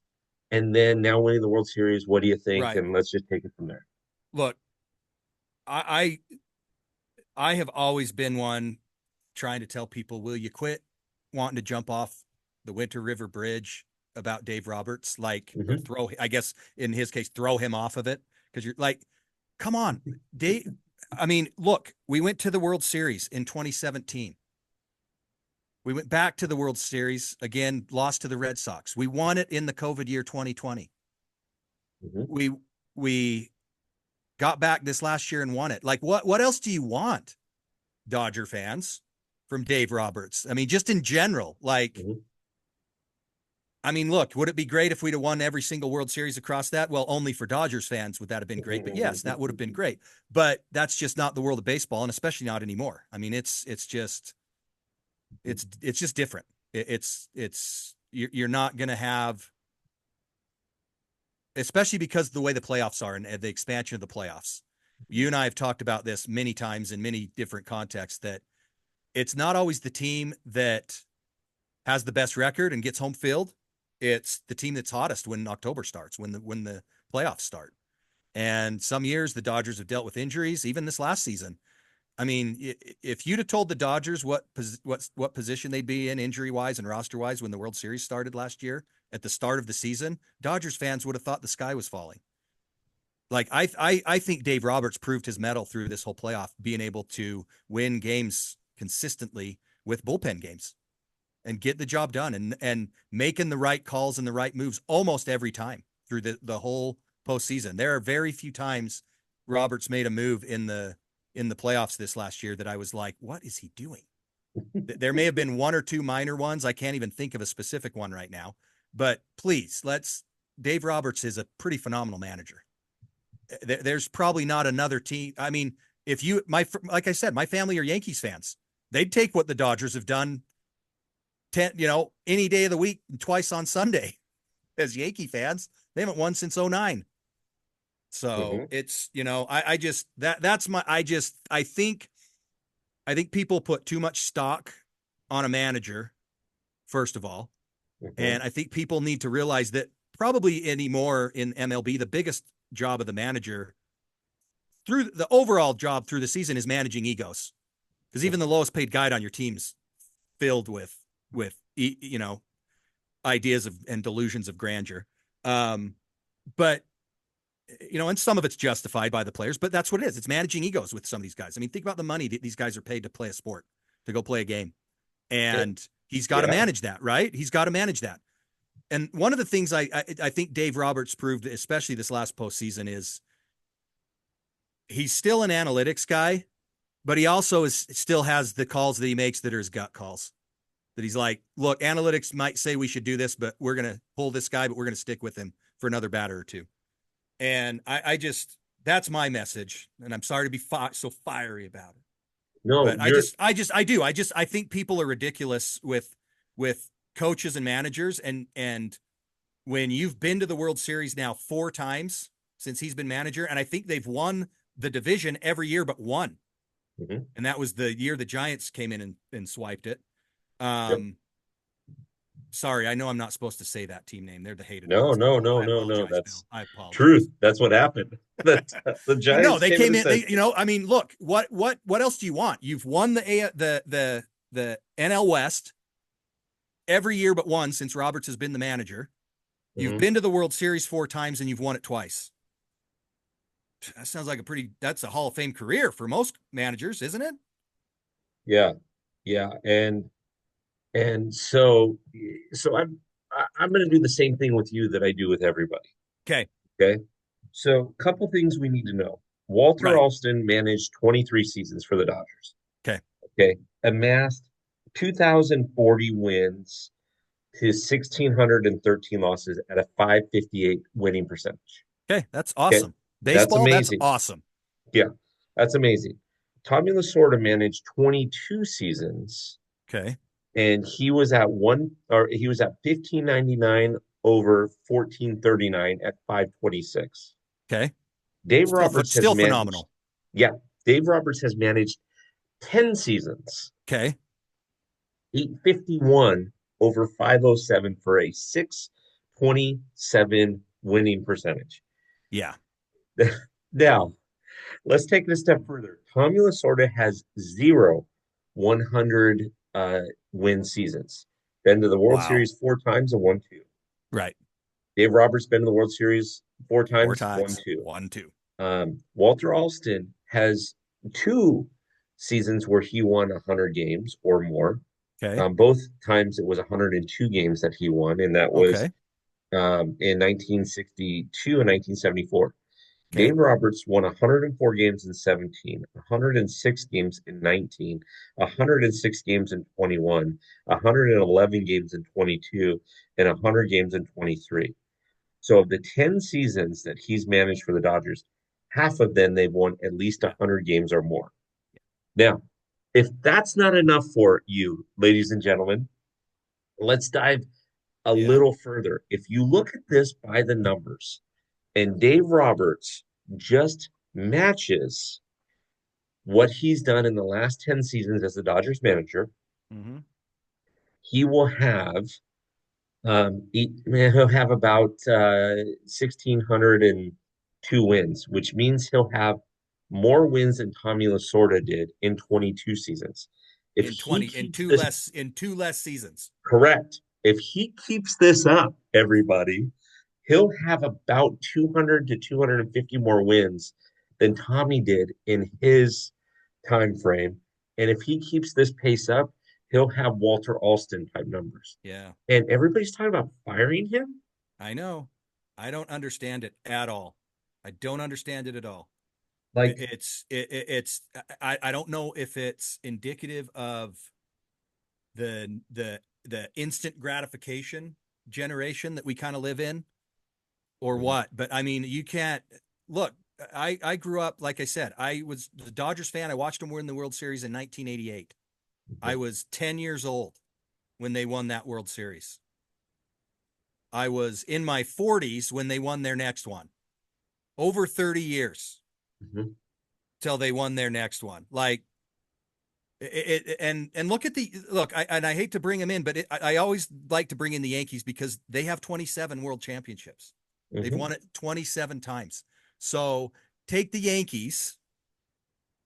Speaker 1: and then now winning the World Series. What do you think?
Speaker 2: Right.
Speaker 1: And let's just take it from there.
Speaker 2: Look, I I have always been one trying to tell people, will you quit wanting to jump off the Winter River Bridge about Dave Roberts? Like, or
Speaker 1: Hmm.
Speaker 2: I guess in his case, throw him off of it. Because you're like, come on, Dave. I mean, look, we went to the World Series in 2017. We went back to the World Series again, lost to the Red Sox. We won it in the COVID year 2020.
Speaker 1: Hmm.
Speaker 2: We we got back this last year and won it. Like, what else do you want, Dodger fans, from Dave Roberts? I mean, just in general, like,
Speaker 1: Hmm.
Speaker 2: I mean, look, would it be great if we'd have won every single World Series across that? Well, only for Dodgers fans would that have been great. But yes, that would have been great. But that's just not the world of baseball, and especially not anymore. I mean, it's just different. It's you're not going to have, especially because of the way the playoffs are and the expansion of the playoffs. You and I have talked about this many times in many different contexts that it's not always the team that has the best record and gets home field. It's the team that's hottest when October starts, when the playoffs start. And some years the Dodgers have dealt with injuries, even this last season. I mean, if you'd have told the Dodgers what position they'd be in injury wise and roster wise when the World Series started last year at the start of the season, Dodgers fans would have thought the sky was falling. Like I think Dave Roberts proved his mettle through this whole playoff, being able to win games consistently with bullpen games and get the job done and making the right calls and the right moves almost every time through the whole postseason. There are very few times Roberts made a move in the playoffs this last year that I was like, what is he doing? There may have been one or two minor ones. I can't even think of a specific one right now. But please, Dave Roberts is a pretty phenomenal manager. there's probably not another team. I mean, if you like I said, my family are Yankees fans. They'd take what the Dodgers have done any day of the week, twice on Sunday. As Yankee fans, they haven't won since '09. So
Speaker 1: Hmm.
Speaker 2: it's, I just that's my I think people put too much stock on a manager, first of all.
Speaker 1: Hmm.
Speaker 2: And I think people need to realize that probably anymore in MLB, the biggest job of the manager through the overall job through the season is managing egos. Because even the lowest paid guy on your team's filled with ideas of and delusions of grandeur. But and some of it's justified by the players, but that's what it is. It's managing egos with some of these guys. I mean, think about the money that these guys are paid to play a sport, to go play a game. And he's got to
Speaker 1: Yeah.
Speaker 2: manage that, right? He's got to manage that. And one of the things I think Dave Roberts proved, especially this last postseason, is he's still an analytics guy, but he also still has the calls that he makes that are his gut calls. That he's like, look, analytics might say we should do this, but we're going to pull this guy, but we're going to stick with him for another batter or two. And I just, that's my message. And I'm sorry to be so fiery about it.
Speaker 1: No,
Speaker 2: But
Speaker 1: you're
Speaker 2: I think people are ridiculous with coaches and managers. And when you've been to the World Series now 4 times since he's been manager, and I think they've won the division every year but one.
Speaker 1: Mhm.
Speaker 2: And that was the year the Giants came in and swiped it.
Speaker 1: Yep.
Speaker 2: Sorry, I know I'm not supposed to say that team name. They're the hated
Speaker 1: No,
Speaker 2: ones.
Speaker 1: no, no,
Speaker 2: I
Speaker 1: no, no.
Speaker 2: apologize,
Speaker 1: That's
Speaker 2: Bill. I
Speaker 1: truth.
Speaker 2: apologize.
Speaker 1: That's what happened. That the
Speaker 2: But no,
Speaker 1: Giants
Speaker 2: they
Speaker 1: came in
Speaker 2: came
Speaker 1: and
Speaker 2: in.
Speaker 1: said,
Speaker 2: I mean, look, what else do you want? You've won the NL West every year but one since Roberts has been the manager. You've
Speaker 1: "Mhm.
Speaker 2: been to the World Series 4 times and you've won it twice. That sounds like that's a Hall of Fame career for most managers, isn't it?
Speaker 1: Yeah, yeah." And so I'm going to do the same thing with you that I do with everybody.
Speaker 2: Okay,
Speaker 1: Okay. So, a couple things we need to know. Walter
Speaker 2: right.
Speaker 1: Alston managed 23 seasons for the Dodgers.
Speaker 2: Okay,
Speaker 1: Okay. Amassed 2,040 wins to 1,613 losses at a 558 winning percentage.
Speaker 2: okay, that's
Speaker 1: Okay.
Speaker 2: awesome.
Speaker 1: That's
Speaker 2: Baseball, that's
Speaker 1: amazing.
Speaker 2: awesome.
Speaker 1: Yeah. That's amazing. Tommy Lasorda managed 22 seasons
Speaker 2: Okay,
Speaker 1: and he was at 1599 over 1439 at 526.
Speaker 2: okay,
Speaker 1: Dave Roberts has
Speaker 2: still
Speaker 1: managed,
Speaker 2: phenomenal.
Speaker 1: yeah, Dave Roberts has managed 10 seasons,
Speaker 2: Okay,
Speaker 1: 851 over 507 for a 627 winning percentage.
Speaker 2: yeah,
Speaker 1: Now, let's take it a step further. Tommy Lasorda has zero 100 win seasons. Been to the World
Speaker 2: wow,
Speaker 1: Series 4 times and won two.
Speaker 2: right.
Speaker 1: Dave Roberts been to the World Series four
Speaker 2: Four
Speaker 1: times, won
Speaker 2: times,
Speaker 1: two.
Speaker 2: 1, 2.
Speaker 1: Walter Alston has two seasons where he won 100 games or more.
Speaker 2: Okay,
Speaker 1: Both times it was 102 games that he won, and that was
Speaker 2: okay,
Speaker 1: in 1962 and 1974.
Speaker 2: okay.
Speaker 1: Dave Roberts won 104 games in 17, 106 games in 19, 106 games in 21, 111 games in 22, and 100 games in 23. So of the 10 seasons that he's managed for the Dodgers, half of them they've won at least
Speaker 2: Yeah,
Speaker 1: 100 games or more. Now, if that's not enough for you, ladies and gentlemen, let's dive a
Speaker 2: yeah.
Speaker 1: little further. If you look at this by the numbers, and Dave Roberts just matches what he's done in the last 10 seasons as the Dodgers manager,
Speaker 2: Mm-hmm.
Speaker 1: he will have he'll have about 1,602 wins, which means he'll have more wins than Tommy Lasorda did in 22 seasons. If
Speaker 2: In
Speaker 1: he
Speaker 2: 20
Speaker 1: keeps this
Speaker 2: in 2 less seasons.
Speaker 1: correct, if he keeps this up, everybody, he'll have about 200 to 250 more wins than Tommy did in his time frame. And if he keeps this pace up, he'll have Walter Alston type numbers.
Speaker 2: Yeah,
Speaker 1: And everybody's talking about firing him.
Speaker 2: I know. I don't understand it at all. I don't understand it at all.
Speaker 1: Like,
Speaker 2: It's I don't know if it's indicative of the instant gratification generation that we kind of live in or what. But I mean, you can't look. I grew up, like I said, I was the Dodgers fan. I watched them win the World Series in 1988. I was 10 years old when they won that World Series. I was in my 40s when they won their next one. Over 30 years
Speaker 1: Mhm.
Speaker 2: till they won their next one. Like and look at the look. I hate to bring them in, but I always like to bring in the Yankees because they have 27 World Championships. They've
Speaker 1: Mhm.
Speaker 2: won it 27 times. So take the Yankees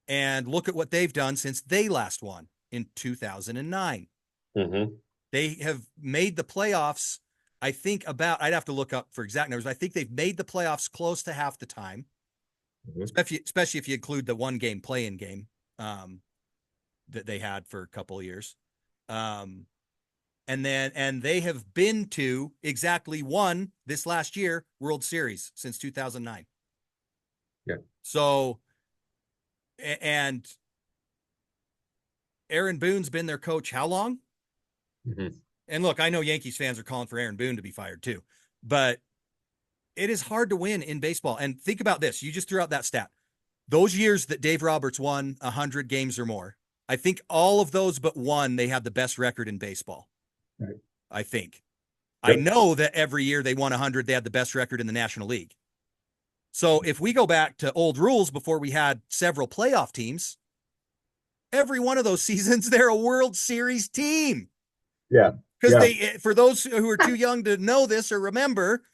Speaker 2: and look at what they've done since they last won in 2009.
Speaker 1: Mhm.
Speaker 2: They have made the playoffs. I think about, I'd have to look up for exact numbers. I think they've made the playoffs close to half the time,
Speaker 1: Mhm.
Speaker 2: especially if you include the one game play in game um, that they had for a couple of years. Um, and they have been to exactly one this last year World Series since 2009.
Speaker 1: Yeah.
Speaker 2: So, and Aaron Boone's been their coach how long?
Speaker 1: Mhm.
Speaker 2: And look, I know Yankees fans are calling for Aaron Boone to be fired too, but it is hard to win in baseball. And think about this. You just threw out that stat. Those years that Dave Roberts won 100 games or more, I think all of those but one, they had the best record in baseball.
Speaker 1: Right.
Speaker 2: I think. I
Speaker 1: Yep.
Speaker 2: know that every year they won 100, they had the best record in the National League. So if we go back to old rules before we had several playoff teams, every one of those seasons, they're a World Series team.
Speaker 1: Yeah.
Speaker 2: Because
Speaker 1: Yeah.
Speaker 2: for those who are too young to know this or remember,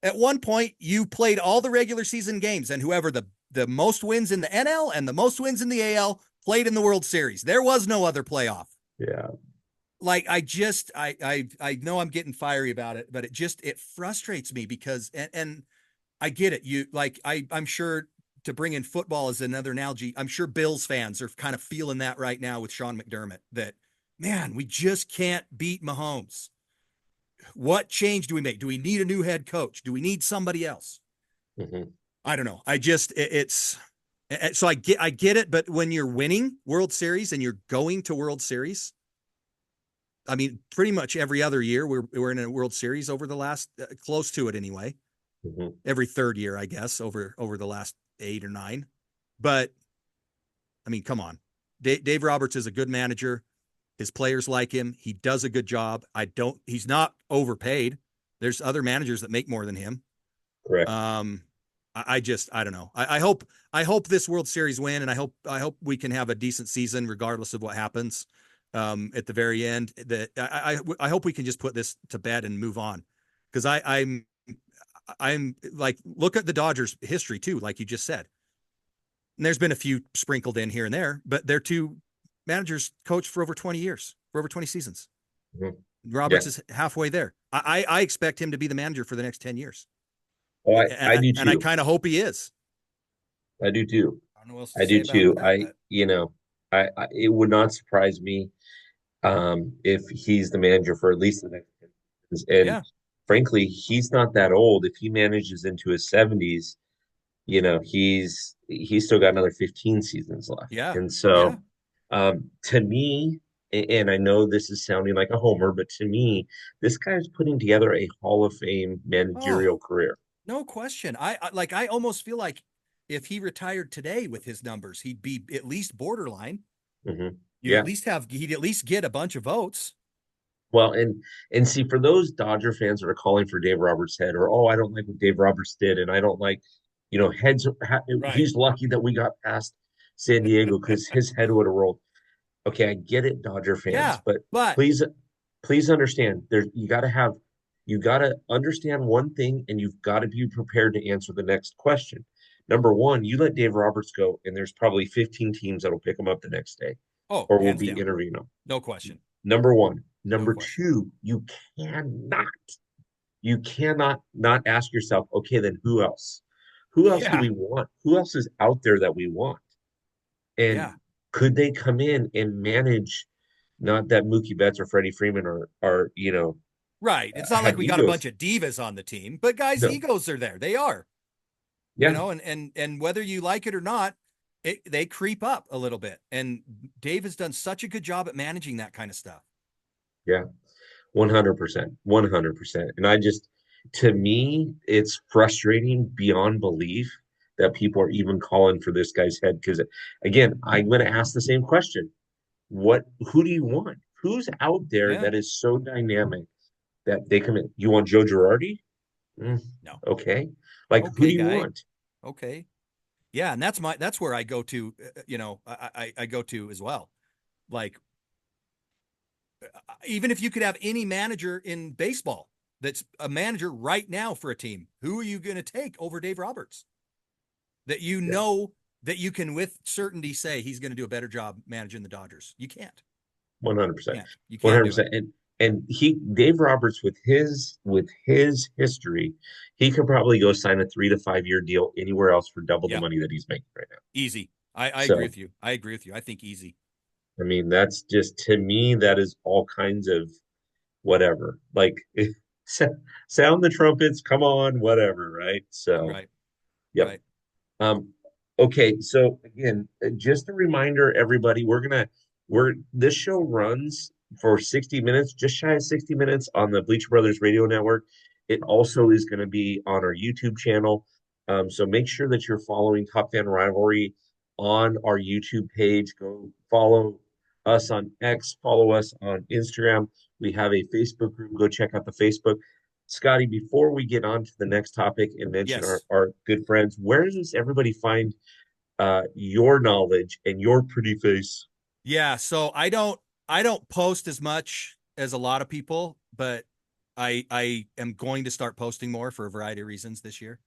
Speaker 2: at one point you played all the regular season games, and whoever the most wins in the NL and the most wins in the AL played in the World Series. There was no other playoff.
Speaker 1: Yeah.
Speaker 2: Like I know I'm getting fiery about it, but it frustrates me because and I get it. You like I'm sure to bring in football as another analogy, I'm sure Bills fans are kind of feeling that right now with Sean McDermott that man, we just can't beat Mahomes. What change do we make? Do we need a new head coach? Do we need somebody else?
Speaker 1: Mhm.
Speaker 2: I don't know. It's so I get it, but when you're winning World Series and you're going to World Series, I mean, pretty much every other year we're in a World Series over the last close to it anyway.
Speaker 1: Mhm.
Speaker 2: Every third year, I guess, over the last 8 or 9. But I mean, come on, Dave Roberts is a good manager. His players like him. He does a good job. I don't. He's not overpaid. There's other managers that make more than him.
Speaker 1: Correct.
Speaker 2: Um, I don't know. I hope this World Series win, and I hope we can have a decent season regardless of what happens at the very end. That I hope we can just put this to bed and move on because I'm like look at the Dodgers history too, like you just said. And there's been a few sprinkled in here and there, but they're two managers coached for over 20 years, for over 20 seasons.
Speaker 1: Mhm. Yeah.
Speaker 2: Roberts is halfway there. I expect him to be the manager for the next 10 years.
Speaker 1: Oh, I
Speaker 2: And,
Speaker 1: do
Speaker 2: and I
Speaker 1: too.
Speaker 2: kind of hope he is.
Speaker 1: I do too.
Speaker 2: I don't know what else to
Speaker 1: I do
Speaker 2: say about
Speaker 1: too.
Speaker 2: that, but
Speaker 1: It would not surprise me if he's the manager for at least the next 10 years. And
Speaker 2: yeah,
Speaker 1: frankly, he's not that old. If he manages into his 70s, he's still got another 15 seasons left.
Speaker 2: yeah,
Speaker 1: And
Speaker 2: yeah.
Speaker 1: so, to me, and I know this is sounding like a homer, but to me, this guy is putting together a Hall of Fame
Speaker 2: Oh,
Speaker 1: managerial career.
Speaker 2: no question. I almost feel like if he retired today with his numbers, he'd be at least borderline.
Speaker 1: Hmm.
Speaker 2: You'd at
Speaker 1: Yeah.
Speaker 2: least have he'd at least get a bunch of votes.
Speaker 1: Well, and see, for those Dodger fans that are calling for Dave Roberts' head, or oh, I don't like what Dave Roberts did, and I don't like, heads.
Speaker 2: Right.
Speaker 1: He's lucky that we got past San Diego because his head would have rolled. Okay, I get it, Dodger fans,
Speaker 2: Yeah,
Speaker 1: but
Speaker 2: but
Speaker 1: please understand, you got to understand one thing, and you've got to be prepared to answer the next question. Number one, you let Dave Roberts go, and there's probably 15 teams that'll pick him up the next day,
Speaker 2: oh,
Speaker 1: or will
Speaker 2: hands
Speaker 1: be
Speaker 2: down.
Speaker 1: interviewing him.
Speaker 2: No question.
Speaker 1: Number one.
Speaker 2: No
Speaker 1: Number
Speaker 2: question.
Speaker 1: two, cannot, you cannot not ask yourself, okay, then who else? Who else do
Speaker 2: Yeah.
Speaker 1: we want? Who else is out there that we want? And
Speaker 2: Yeah.
Speaker 1: could they come in and manage? Not that Mookie Betts or Freddie Freeman
Speaker 2: Right. It's not like
Speaker 1: have
Speaker 2: we got a bunch
Speaker 1: egos.
Speaker 2: of divas on the team, but guys'
Speaker 1: No,
Speaker 2: egos are there. They are,
Speaker 1: yeah,
Speaker 2: and whether you like it or not, they creep up a little bit. And Dave has done such a good job at managing that kind of stuff.
Speaker 1: yeah, 100%, 100%. And to me, it's frustrating beyond belief that people are even calling for this guy's head. Because again, I'm going to ask the same question. Who do you want? Who's out there
Speaker 2: Yeah.
Speaker 1: that is so dynamic that they come in? You want Joe Girardi? Mm,
Speaker 2: No.
Speaker 1: okay. Like, who do
Speaker 2: Okay,
Speaker 1: you
Speaker 2: guy.
Speaker 1: want?
Speaker 2: Okay. Yeah, and that's where I go to, I go to as well. Like, even if you could have any manager in baseball that's a manager right now for a team, who are you going to take over Dave Roberts? That you
Speaker 1: Yeah,
Speaker 2: know that you can with certainty say he's going to do a better job managing the Dodgers. You can't.
Speaker 1: 100%.
Speaker 2: You can't do it.
Speaker 1: 100%. And Dave Roberts with his history, he could probably go sign a 3 to 5 year deal anywhere else for double the
Speaker 2: Yeah,
Speaker 1: money that he's making right now.
Speaker 2: easy. I agree
Speaker 1: So,
Speaker 2: with you. I agree with you. I think easy.
Speaker 1: I mean, that's just to me, that is all kinds of whatever. Like, sound the trumpets, come on, whatever, right? So,
Speaker 2: Right.
Speaker 1: yep.
Speaker 2: Right.
Speaker 1: Um, okay, so again, just a reminder, everybody, we're this show runs for 60 minutes, just shy of 60 minutes on the Bleacher Brothers Radio Network. It also is going to be on our YouTube channel. So make sure that you're following Top Fan Rivalry on our YouTube page. Go follow us on X, follow us on Instagram. We have a Facebook group. Go check out the Facebook. Scotty, before we get on to the next topic and mention
Speaker 2: Yes.
Speaker 1: our good friends, where does everybody find your knowledge and your pretty face?
Speaker 2: Yeah, so I don't post as much as a lot of people, but I am going to start posting more for a variety of reasons this year.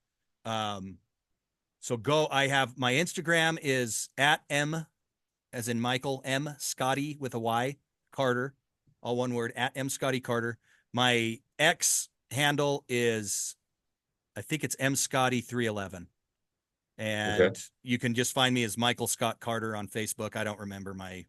Speaker 2: Um so go I have my Instagram is at M as in Michael M Scotty with a Y Carter, all one word at M Scotty Carter. My X handle is I think it's M Scotty 311.
Speaker 1: Okay.
Speaker 2: And you can just find me as Michael Scott Carter on Facebook. I don't remember my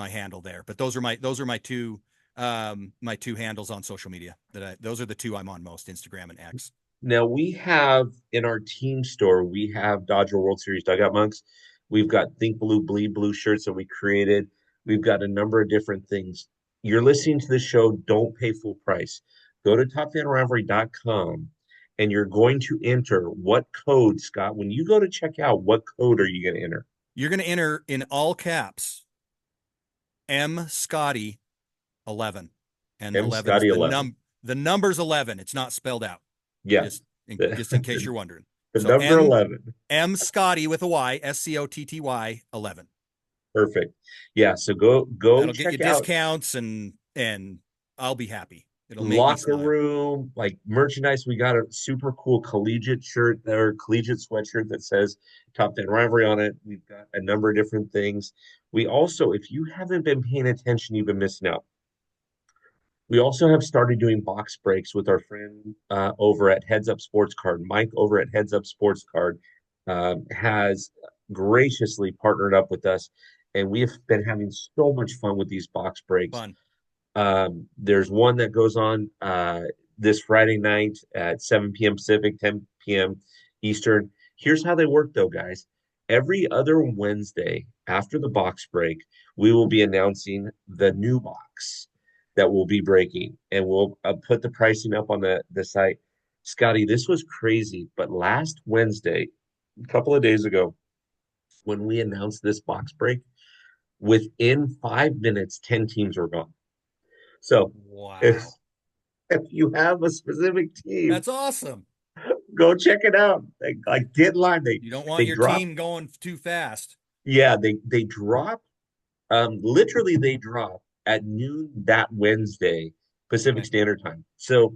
Speaker 2: handle there, but those are my two handles on social media those are the two I'm on most, Instagram and X.
Speaker 1: Now we have in our team store, we have Dodger World Series dugout mugs. We've got Think Blue, Bleed Blue shirts that we created. We've got a number of different things. You're listening to the show, don't pay full price. Go to topfanrivalry.com and you're going to enter what code, Scott. When you go to check out, what code are you going to enter?
Speaker 2: You're going to enter in all caps M Scotty 11, and
Speaker 1: M
Speaker 2: 11 is
Speaker 1: Scotty 11.
Speaker 2: the number's 11. It's not spelled out.
Speaker 1: Yeah.
Speaker 2: Just in case
Speaker 1: The,
Speaker 2: you're wondering.
Speaker 1: the
Speaker 2: So
Speaker 1: number 11.
Speaker 2: M Scotty with a Y, SCOTTY 11.
Speaker 1: Perfect. Yeah. So go
Speaker 2: That'll get you
Speaker 1: check out
Speaker 2: discounts, and I'll be happy. It'll make me
Speaker 1: locker
Speaker 2: smile.
Speaker 1: room, like merchandise. We got a super cool collegiate shirt or collegiate sweatshirt that says Top 10 Rivalry on it. We've got a number of different things. We also, if you haven't been paying attention, you've been missing out. We also have started doing box breaks with our friend over at Heads Up Sports Card. Mike over at Heads Up Sports Card has graciously partnered up with us, and we have been having so much fun with these box breaks.
Speaker 2: Fun.
Speaker 1: There's one that goes on this Friday night at 7 p.m. Pacific, 10 p.m. Eastern. Here's how they work, though, guys. Every other Wednesday after the box break, we will be announcing the new box that will be breaking, and we'll put the pricing up on the site. Scotty, this was crazy, but last Wednesday, a couple of days ago, when we announced this box break, within 5 minutes, 10 teams were gone. So if
Speaker 2: Wow.
Speaker 1: if you have a specific team,
Speaker 2: That's awesome.
Speaker 1: go check it out. Like get in line.
Speaker 2: You don't want
Speaker 1: They
Speaker 2: your
Speaker 1: drop.
Speaker 2: team going too fast.
Speaker 1: Yeah, they drop. Literally they drop at noon that Wednesday Pacific
Speaker 2: Okay.
Speaker 1: Standard Time. So,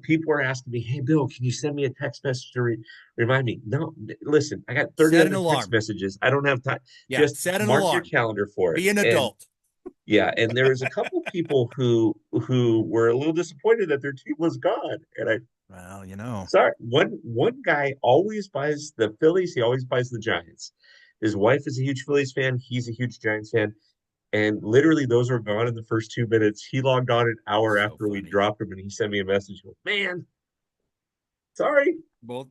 Speaker 1: people are asking me, "Hey, Bill, can you send me a text message to remind me?" No, listen, I got 30
Speaker 2: Set an
Speaker 1: other text
Speaker 2: alarm.
Speaker 1: messages. I don't have time.
Speaker 2: Yeah.
Speaker 1: Just
Speaker 2: Set an
Speaker 1: mark your
Speaker 2: alarm.
Speaker 1: calendar for it.
Speaker 2: Be an
Speaker 1: And
Speaker 2: adult.
Speaker 1: yeah, and there was a couple people who were a little disappointed that their team was gone. And I
Speaker 2: Well, you know.
Speaker 1: sorry, one guy always buys the Phillies, he always buys the Giants. His wife is a huge Phillies fan, he's a huge Giants fan. And literally those were gone in the first 2 minutes. He logged on an hour
Speaker 2: So
Speaker 1: after we
Speaker 2: funny.
Speaker 1: dropped him and he sent me a message. He goes, man, sorry,
Speaker 2: Well,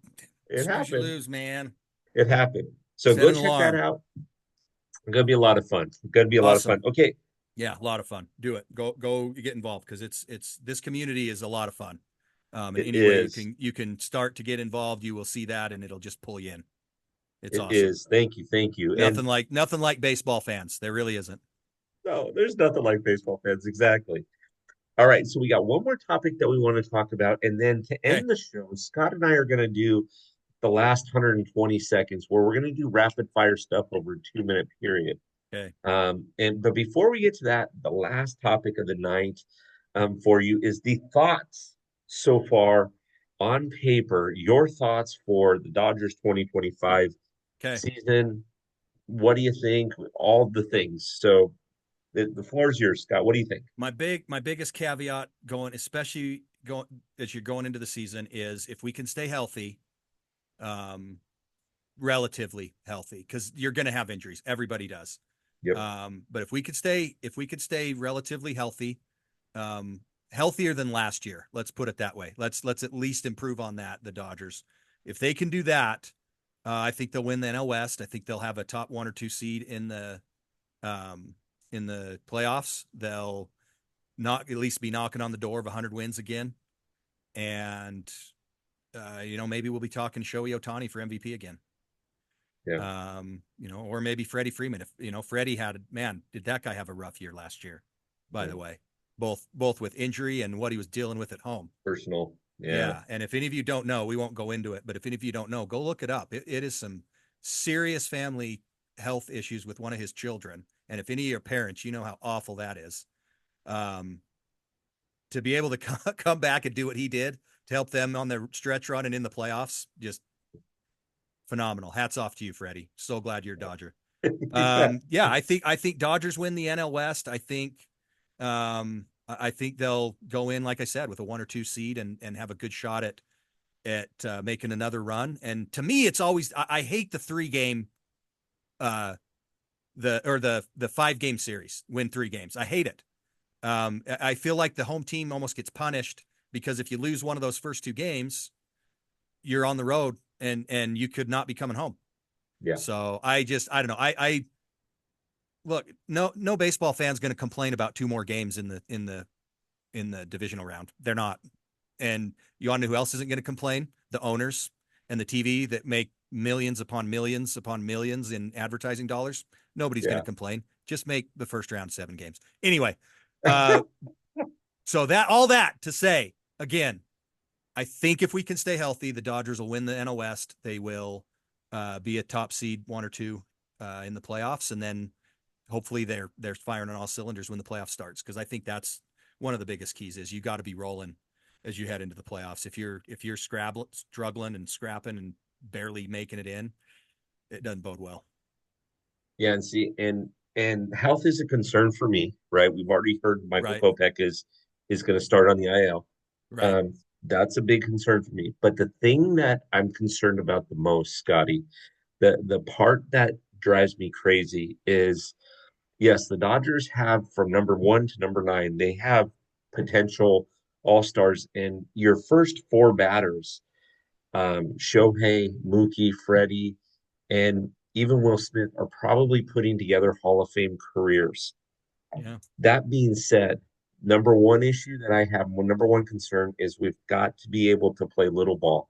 Speaker 1: it
Speaker 2: snooze you
Speaker 1: happened.
Speaker 2: lose, man.
Speaker 1: It happened. So
Speaker 2: Set
Speaker 1: go
Speaker 2: an
Speaker 1: check that
Speaker 2: alarm.
Speaker 1: out. It's gonna be a lot of fun. It's gonna be a lot of fun.
Speaker 2: Awesome.
Speaker 1: Okay,
Speaker 2: Yeah, a lot of fun. Do it. Go get involved because it's this community is a lot of fun. And
Speaker 1: It
Speaker 2: any way
Speaker 1: is.
Speaker 2: you can start to get involved, you will see that, and it'll just pull you in. It's
Speaker 1: It
Speaker 2: awesome.
Speaker 1: is. Thank you. Thank you. And
Speaker 2: Nothing like baseball fans. There really isn't.
Speaker 1: no, there's nothing like baseball fans. Exactly. All right. So we got one more topic that we want to talk about. And then to
Speaker 2: Okay.
Speaker 1: end the show, Scott and I are going to do the last 120 seconds where we're going to do rapid fire stuff over a 2 minute period.
Speaker 2: Okay.
Speaker 1: But before we get to that, the last topic of the night for you is the thoughts so far on paper, your thoughts for the Dodgers 2025
Speaker 2: Okay.
Speaker 1: season. What do you think? All the things. So the floor is yours, Scott. What do you think?
Speaker 2: My biggest caveat going, especially going as you're going into the season, is if we can stay healthy, um, relatively healthy, because you're going to have injuries. Everybody does.
Speaker 1: Yep.
Speaker 2: But if we could stay relatively healthy, healthier than last year, let's put it that way. Let's at least improve on that. The Dodgers, if they can do that, I think they'll win the NL West. I think they'll have a top 1 or 2 seed um, in the playoffs. They'll not at least be knocking on the door of 100 wins again, and maybe we'll be talking Shohei Ohtani for MVP again.
Speaker 1: Yeah.
Speaker 2: Or maybe Freddie Freeman. If Freddie man, did that guy have a rough year last year? By
Speaker 1: Yeah.
Speaker 2: the way, both with injury and what he was dealing with at home.
Speaker 1: Personal. Yeah.
Speaker 2: Yeah, and if any of you don't know, we won't go into it, but if any of you don't know, go look it up. It is some serious family health issues with one of his children, and if any of your parents, you know how awful that is. Um, to be able to come back and do what he did to help them on the stretch run and in the playoffs, just phenomenal. Hats off to you, Freddie. So glad you're a Dodger.
Speaker 1: Yeah.
Speaker 2: Yeah, I think Dodgers win the NL West. I think they'll go in, like I said, with a 1 or 2 seed and have a good shot at making another run. And to me, it's always I hate the 3 game the 5 game series, win 3 games. I hate it. I feel like the home team almost gets punished because if you lose one of those first 2 games, you're on the road and you could not be coming home.
Speaker 1: Yeah.
Speaker 2: So I don't know. I look, no baseball fan's going to complain about 2 more games in the divisional round. They're not. And you want to know who else isn't going to complain? The owners and the TV that make millions upon millions in advertising dollars. Nobody's going to
Speaker 1: Yeah.
Speaker 2: complain. Just make the first round 7 games. Anyway, uh, so that all that to say, again, I think if we can stay healthy, the Dodgers will win the NL West. They will be a top seed 1 or 2 in the playoffs, and then hopefully they're firing on all cylinders when the playoff starts. Because I think that's one of the biggest keys is you got to be rolling as you head into the playoffs. If you're struggling and scrapping and barely making it in, it doesn't bode well.
Speaker 1: Yeah. And see, and health is a concern for me, right? We've already heard Michael
Speaker 2: Right,
Speaker 1: Kopech is going to start on the IL.
Speaker 2: right,
Speaker 1: That's a big concern for me. But the thing that I'm concerned about the most, Scotty, the part that drives me crazy is yes, the Dodgers have from number 1 to number 9, they have potential all-stars, and your first 4 batters, Shohei, Mookie, Freddie, and even Will Smith are probably putting together Hall of Fame careers.
Speaker 2: yeah,
Speaker 1: That being said, number one issue that I have, number one concern is we've got to be able to play little ball.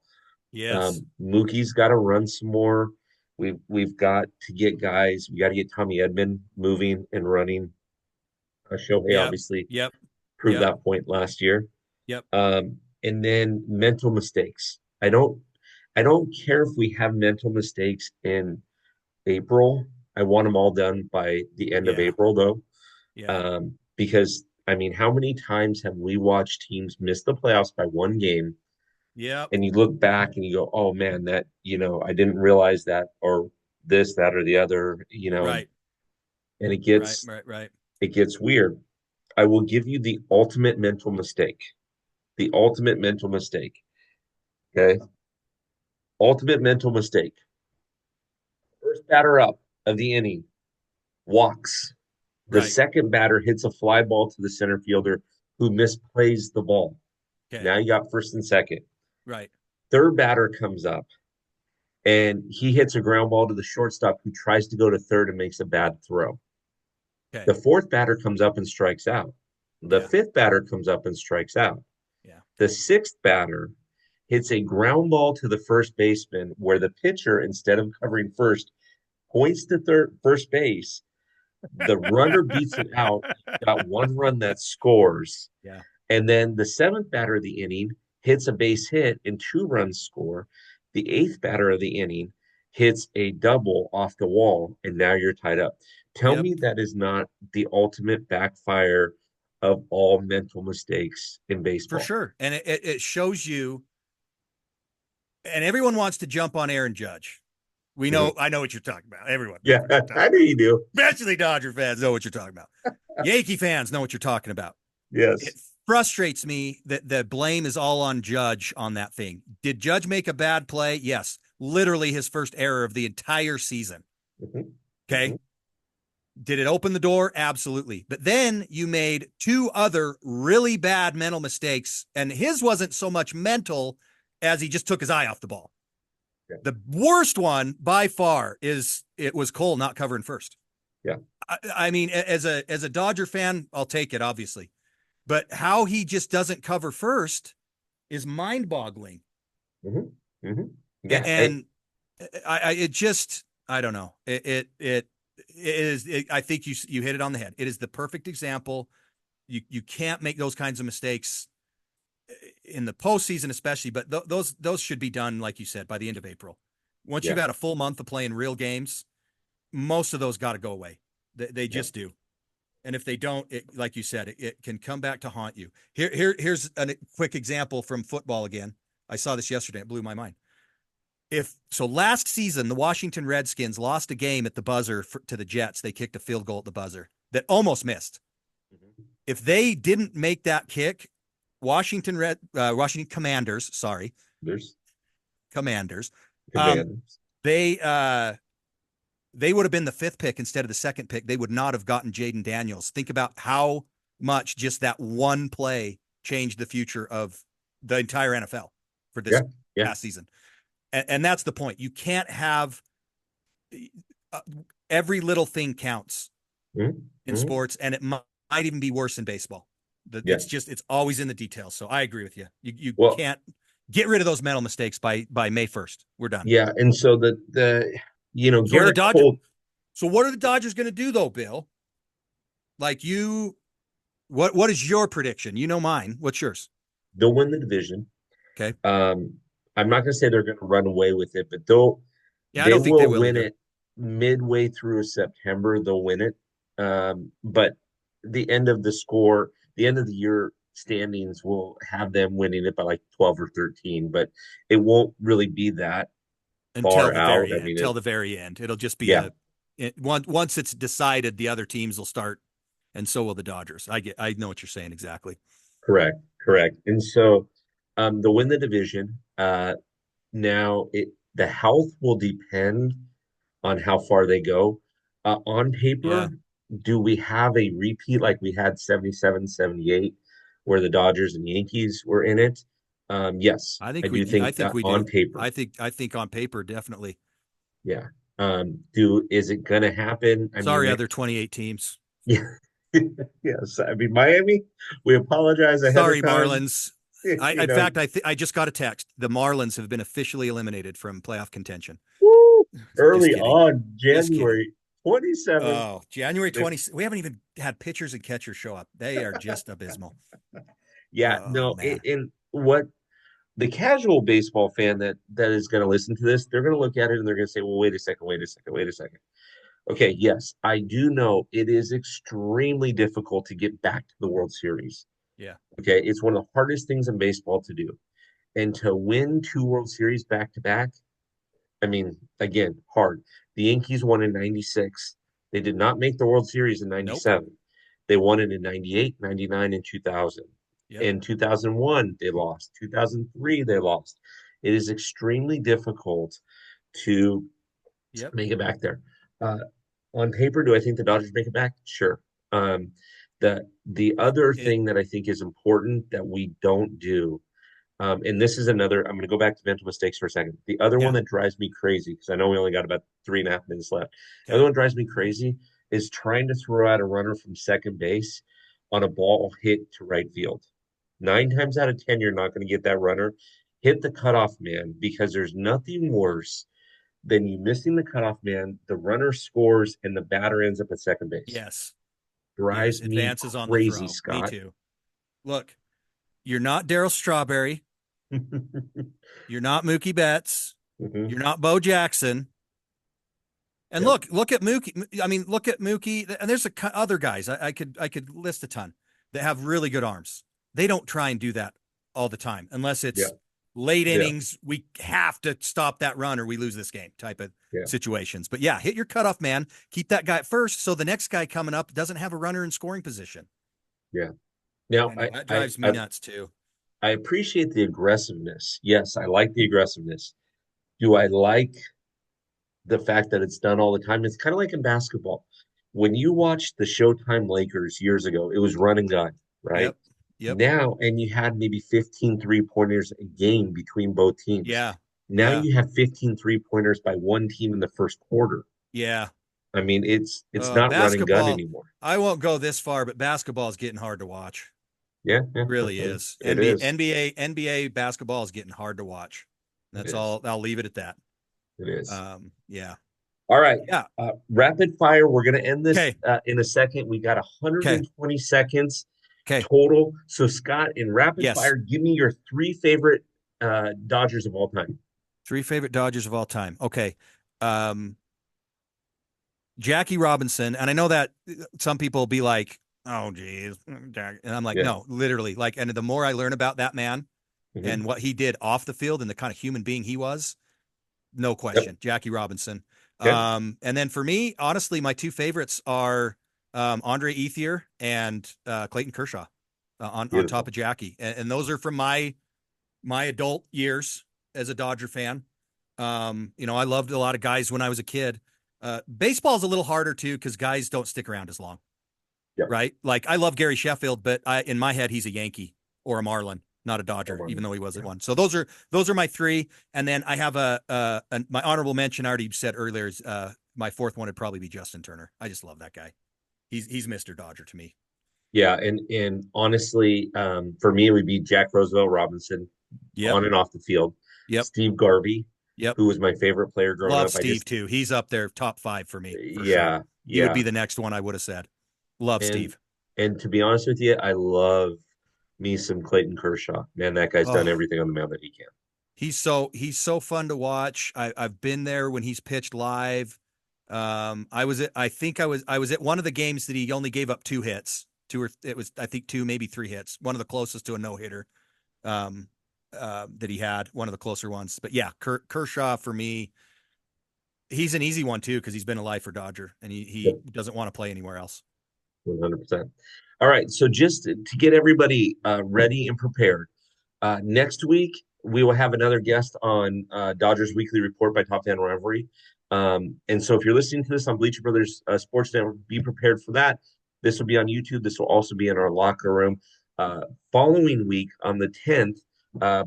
Speaker 2: yes,
Speaker 1: Mookie's got to run some more. We've got to get guys. We got to get Tommy Edman moving and running. Shohei
Speaker 2: yep,
Speaker 1: obviously
Speaker 2: yep,
Speaker 1: proved
Speaker 2: yep,
Speaker 1: that point last year.
Speaker 2: yep,
Speaker 1: And then mental mistakes. I don't care if we have mental mistakes in April. I want them all done by the end of
Speaker 2: yeah,
Speaker 1: April, though,
Speaker 2: yeah,
Speaker 1: because I mean, how many times have we watched teams miss the playoffs by 1 game,
Speaker 2: yep,
Speaker 1: and you look back and you go, "Oh man, that I didn't realize that," or this, that, or the other,
Speaker 2: right,
Speaker 1: and
Speaker 2: right, right, right.
Speaker 1: it gets weird. I will give you the ultimate mental mistake. The ultimate mental mistake. Okay, ultimate mental mistake. First batter up of the inning walks. The
Speaker 2: Right.
Speaker 1: second batter hits a fly ball to the center fielder who misplays the ball.
Speaker 2: Okay.
Speaker 1: Now you got first and second.
Speaker 2: Right.
Speaker 1: Third batter comes up and he hits a ground ball to the shortstop who tries to go to third and makes a bad throw.
Speaker 2: Okay.
Speaker 1: The fourth batter comes up and strikes out. The
Speaker 2: Yeah.
Speaker 1: fifth batter comes up and strikes out.
Speaker 2: Yeah.
Speaker 1: The sixth batter hits a ground ball to the first baseman where the pitcher, instead of covering first, points to first base. The runner beats it out. You've got one run that scores.
Speaker 2: Yeah.
Speaker 1: And then the seventh batter of the inning hits a base hit and two runs score. The eighth batter of the inning hits a double off the wall, and now you're tied up. Tell
Speaker 2: Yep.
Speaker 1: me that is not the ultimate backfire of all mental mistakes in
Speaker 2: For
Speaker 1: baseball.
Speaker 2: sure. And it shows you, and everyone wants to jump on Aaron Judge.
Speaker 1: Mhm.
Speaker 2: I know what you're talking about. Everyone knows
Speaker 1: Yeah,
Speaker 2: what you're talking
Speaker 1: I know
Speaker 2: about.
Speaker 1: you do.
Speaker 2: Especially Dodger fans know what you're talking about. Yankee fans know what you're talking about. It
Speaker 1: Yes.
Speaker 2: frustrates me that the blame is all on Judge on that thing. Did Judge make a bad play? Yes. Literally his first error of the entire season.
Speaker 1: Mhm.
Speaker 2: Okay.
Speaker 1: Mhm.
Speaker 2: Did it open the door? Absolutely. But then you made two other really bad mental mistakes, and his wasn't so much mental as he just took his eye off the ball.
Speaker 1: Yeah.
Speaker 2: The worst one by far is it was Cole not covering first.
Speaker 1: Yeah.
Speaker 2: I mean, as a Dodger fan, I'll take it, obviously. But how he just doesn't cover first is mind boggling.
Speaker 1: Mhm. Mhm. Yeah.
Speaker 2: And it just, I don't know. I think you hit it on the head. It is the perfect example. You can't make those kinds of mistakes in the postseason, especially, but those should be done, like you said, by the end of April. Once
Speaker 1: Yeah.
Speaker 2: you've had a full month of playing real games, most of those got to go away. They
Speaker 1: Yeah.
Speaker 2: just do. And if they don't, like you said, it can come back to haunt you. Here's a quick example from football again. I saw this yesterday. It blew my mind. If so, last season, the Washington Redskins lost a game at the buzzer to the Jets. They kicked a field goal at the buzzer that almost missed.
Speaker 1: Mhm.
Speaker 2: If they didn't make that kick, Washington Commanders, sorry,
Speaker 1: There's
Speaker 2: Commanders, um,
Speaker 1: commanders.
Speaker 2: they they would have been the fifth pick instead of the second pick. They would not have gotten Jaden Daniels. Think about how much just that one play changed the future of the entire NFL for this
Speaker 1: Yeah. Yeah.
Speaker 2: past season. And that's the point. You can't have uh, every little thing counts
Speaker 1: Mhm.
Speaker 2: in
Speaker 1: Mhm.
Speaker 2: sports, and it might even be worse in baseball.
Speaker 1: Yeah.
Speaker 2: It's always in the details. So I agree with you. You
Speaker 1: Well,
Speaker 2: can't get rid of those mental mistakes by May 1st. We're done.
Speaker 1: yeah. And so
Speaker 2: So are the
Speaker 1: Garrett
Speaker 2: Dodgers.
Speaker 1: Cole,
Speaker 2: So what are the Dodgers going to do though, Bill? Like you, what is your prediction? You know mine. What's yours?
Speaker 1: they'll win the division.
Speaker 2: Okay.
Speaker 1: Um, I'm not going to say they're going to run away with it, but they'll
Speaker 2: Yeah, I
Speaker 1: they
Speaker 2: don't think they
Speaker 1: will
Speaker 2: will
Speaker 1: win
Speaker 2: either.
Speaker 1: it midway through September. They'll win it. But the end of the end of the year standings will have them winning it by like 12 or 13, but it won't really be that
Speaker 2: Until
Speaker 1: far
Speaker 2: the
Speaker 1: out.
Speaker 2: very
Speaker 1: I
Speaker 2: end.
Speaker 1: mean,
Speaker 2: Till the very end. It'll just be
Speaker 1: yeah,
Speaker 2: once it's decided, the other teams will start, and so will the Dodgers. I know what you're saying exactly.
Speaker 1: correct, correct. And so they'll win the division. Now the health will depend on how far they go. On
Speaker 2: Yeah,
Speaker 1: paper, do we have a repeat like we had 77, 78, where the Dodgers and Yankees were in it? Yes, I do
Speaker 2: I
Speaker 1: think
Speaker 2: think
Speaker 1: that
Speaker 2: we
Speaker 1: on
Speaker 2: do.
Speaker 1: paper.
Speaker 2: I think on paper definitely.
Speaker 1: Yeah. Is it gonna happen? I mean,
Speaker 2: Sorry, other 28 teams.
Speaker 1: yeah, yes. I mean, Miami, we apologize ahead of
Speaker 2: Sorry,
Speaker 1: time.
Speaker 2: Marlins.
Speaker 1: You
Speaker 2: In
Speaker 1: know,
Speaker 2: fact, I just got a text. The Marlins have been officially eliminated from playoff contention.
Speaker 1: woo,
Speaker 2: Just
Speaker 1: early
Speaker 2: kidding.
Speaker 1: on,
Speaker 2: Just kidding.
Speaker 1: January 27th.
Speaker 2: Oh, January
Speaker 1: They
Speaker 2: 20th. We haven't even had pitchers and catchers show up. They are just abysmal.
Speaker 1: Yeah,
Speaker 2: Oh
Speaker 1: no,
Speaker 2: man.
Speaker 1: and what the casual baseball fan that is going to listen to this, they're going to look at it and they're going to say, "Well, wait a second, wait a second, wait a second." Okay, yes, I do know it is extremely difficult to get back to the World Series.
Speaker 2: Yeah.
Speaker 1: Okay, it's one of the hardest things in baseball to do, and to win two World Series back to back. I mean, again, hard. The Yankees won in '96. They did not make the World Series in
Speaker 2: Nope.
Speaker 1: '97. They won it in '98, '99, and 2000.
Speaker 2: Yep.
Speaker 1: In 2001, they lost. 2003, they lost. It is extremely difficult to
Speaker 2: Yep.
Speaker 1: make it back there. Uh, on paper, do I think the Dodgers make it back? Sure. Um, the other
Speaker 2: It
Speaker 1: thing that I think is important that we don't do, and this is another, I'm going to go back to mental mistakes for a second. The other one
Speaker 2: yeah.
Speaker 1: that drives me crazy, because I know we only got about 3.5 minutes left. The
Speaker 2: Okay.
Speaker 1: other one that drives me crazy is trying to throw out a runner from second base on a ball hit to right field. Nine times out of 10, you're not going to get that runner. Hit the cutoff man because there's nothing worse than you missing the cutoff man. The runner scores and the batter ends up at second base.
Speaker 2: Yes. Yes.
Speaker 1: Drives me
Speaker 2: Advances on the
Speaker 1: crazy,
Speaker 2: throw. Me
Speaker 1: Scott.
Speaker 2: too. Look, you're not Daryl Strawberry. You're not Mookie Betts.
Speaker 1: Mhm.
Speaker 2: You're not Bo Jackson. And
Speaker 1: Yep.
Speaker 2: look at Mookie. I mean, look at Mookie. And there's other guys. I could list a ton that have really good arms. They don't try and do that all the time unless it's
Speaker 1: Yeah.
Speaker 2: late
Speaker 1: Yeah.
Speaker 2: innings. We have to stop that run or we lose this game type of
Speaker 1: Yeah.
Speaker 2: situations. But yeah, hit your cutoff man. Keep that guy at first, so the next guy coming up doesn't have a runner in scoring position.
Speaker 1: Yeah. Now,
Speaker 2: I know that drives me nuts too.
Speaker 1: I appreciate the aggressiveness. Yes, I like the aggressiveness. Do I like the fact that it's done all the time? It's kind of like in basketball. When you watched the Showtime Lakers years ago, it was run and gun, right?
Speaker 2: Yep. Yep.
Speaker 1: Now, and you had maybe 15 3-pointers a game between both teams.
Speaker 2: Yeah.
Speaker 1: Now
Speaker 2: Yeah.
Speaker 1: you have 15 3-pointers by one team in the first quarter.
Speaker 2: Yeah.
Speaker 1: I mean, it's not run and gun
Speaker 2: Basketball.
Speaker 1: anymore.
Speaker 2: I won't go this far, but basketball is getting hard to watch.
Speaker 1: Yeah, yeah,
Speaker 2: Really is.
Speaker 1: it is.
Speaker 2: NBA basketball is getting hard to watch.
Speaker 1: It
Speaker 2: That's
Speaker 1: is.
Speaker 2: all. I'll leave it at that.
Speaker 1: It is.
Speaker 2: Yeah.
Speaker 1: All right.
Speaker 2: Yeah.
Speaker 1: Rapid fire. We're going to end this
Speaker 2: Okay.
Speaker 1: in a second. We got
Speaker 2: Okay.
Speaker 1: 120 seconds
Speaker 2: Okay.
Speaker 1: total. So, Scott, in rapid
Speaker 2: Yes.
Speaker 1: fire, give me your three favorite Dodgers of all time.
Speaker 2: Three favorite Dodgers of all time. Okay. Um, Jackie Robinson. And I know that some people will be like, oh, geez. And I'm like,
Speaker 1: Yeah.
Speaker 2: no, literally. Like, and the more I learn about that man
Speaker 1: Mm-hmm.
Speaker 2: and what he did off the field and the kind of human being he was, no question.
Speaker 1: Yep.
Speaker 2: Jackie Robinson.
Speaker 1: Okay.
Speaker 2: And then for me, honestly, my two favorites are Andre Ethier and Clayton Kershaw on top
Speaker 1: Beautiful.
Speaker 2: of Jackie. And those are from my adult years as a Dodger fan. I loved a lot of guys when I was a kid. Baseball's a little harder too because guys don't stick around as long,
Speaker 1: Yep.
Speaker 2: right? Like I love Gary Sheffield, but in my head he's a Yankee or a Marlin, not a
Speaker 1: Come
Speaker 2: Dodger, even
Speaker 1: on.
Speaker 2: though he wasn't
Speaker 1: Yeah.
Speaker 2: one. So those are my three, and then I have my honorable mention. I already said earlier is my fourth one would probably be Justin Turner. I just love that guy. He's Mr. Dodger to me.
Speaker 1: Yeah. And honestly, for me, it would be Jack Roosevelt Robinson
Speaker 2: Yep,
Speaker 1: on and off the field.
Speaker 2: yep,
Speaker 1: Steve Garvey,
Speaker 2: yep.
Speaker 1: who was my favorite player growing
Speaker 2: Love
Speaker 1: up.
Speaker 2: Steve too. He's up there, top five for me for sure.
Speaker 1: Yeah.
Speaker 2: He would be
Speaker 1: Yeah.
Speaker 2: the next one I would have said. Love
Speaker 1: And
Speaker 2: Steve.
Speaker 1: and to be honest with you, I love me some Clayton Kershaw. Man, that guy's done
Speaker 2: Oh,
Speaker 1: everything on the mound that he can.
Speaker 2: he's so fun to watch. I've been there when he's pitched live. I think I was at one of the games that he only gave up two hits. It was I think two, maybe three hits. One of the closest to a no hitter that he had. One of the closer ones. But yeah, Kershaw for me, he's an easy one too because he's been a lifer Dodger and he
Speaker 1: Yep,
Speaker 2: doesn't want to play anywhere else.
Speaker 1: 100%. All right, so just to get everybody ready and prepared, next week we will have another guest on Dodgers Weekly Report by Top Fan Rivalry. And so if you're listening to this on Bleacher Brothers Sports Network, be prepared for that. This will be on YouTube. This will also be in our locker room. Following week on the 10th,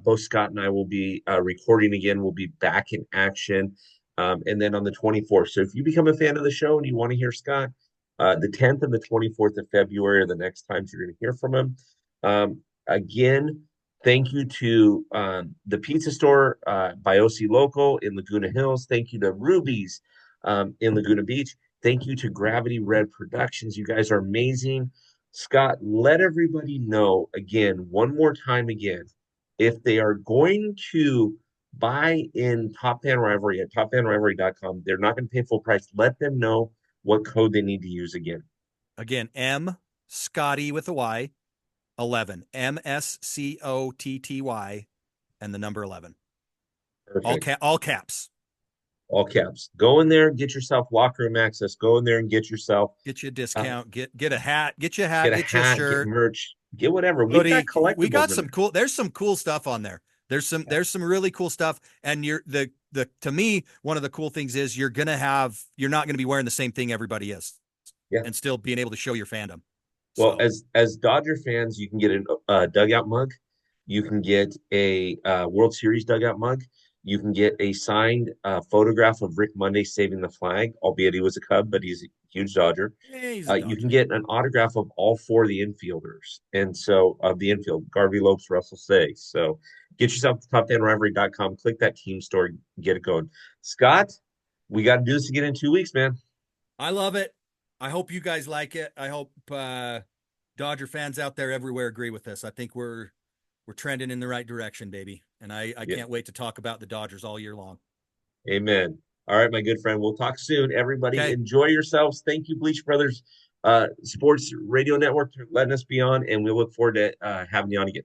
Speaker 1: both Scott and I will be recording again. We'll be back in action. And then on the 24th. So if you become a fan of the show and you want to hear Scott, the 10th and the 24th of February are the next times you're going to hear from him. Again, thank you to the pizza store by OC Local in Laguna Hills. Thank you to Ruby's in Laguna Beach. Thank you to Gravity Red Productions. You guys are amazing. Scott, let everybody know again, one more time again, if they are going to buy in Top Fan Rivalry at topfanrivalry.com, they're not going to pay full price. Let them know what code they need to use again.
Speaker 2: Again, M Scotty with a Y 11 MSCOTTY and the number 11.
Speaker 1: Perfect.
Speaker 2: All caps.
Speaker 1: All caps. Go in there, get yourself locker room access. Go in there and get yourself
Speaker 2: Get you a
Speaker 1: uh,
Speaker 2: discount. Get a hat. Get you a
Speaker 1: get
Speaker 2: hat.
Speaker 1: a
Speaker 2: Get you a
Speaker 1: hat, get
Speaker 2: shirt.
Speaker 1: merch, get whatever. We've got
Speaker 2: Hoodie. We got
Speaker 1: collectibles in
Speaker 2: some
Speaker 1: there.
Speaker 2: cool. There's some cool stuff on there. There's some really cool stuff. And the to me one of the cool things is you're not gonna be wearing the same thing everybody is,
Speaker 1: Yeah.
Speaker 2: and still being able to show your fandom.
Speaker 1: Well,
Speaker 2: So
Speaker 1: as Dodger fans, you can get a dugout mug. You can get a World Series dugout mug. You can get a signed photograph of Rick Monday saving the flag, albeit he was a Cub, but he's a huge Dodger.
Speaker 2: Yeah, he's a
Speaker 1: You can
Speaker 2: Dodger.
Speaker 1: get an autograph of all four of the infielders. And so of the infield, Garvey Lopes, Russell Say. So get yourself to top10rivalry.com, click that team store, get it going. Scott, we got to do this again in 2 weeks, man.
Speaker 2: I love it. I hope you guys like it. I hope Dodger fans out there everywhere agree with this. I think we're trending in the right direction, baby. And I
Speaker 1: Yeah.
Speaker 2: can't wait to talk about the Dodgers all year long.
Speaker 1: Amen. All right, my good friend. We'll talk soon. Everybody,
Speaker 2: Okay.
Speaker 1: enjoy yourselves. Thank you, Bleach Brothers Sports Radio Network, for letting us be on, and we look forward to having you on again.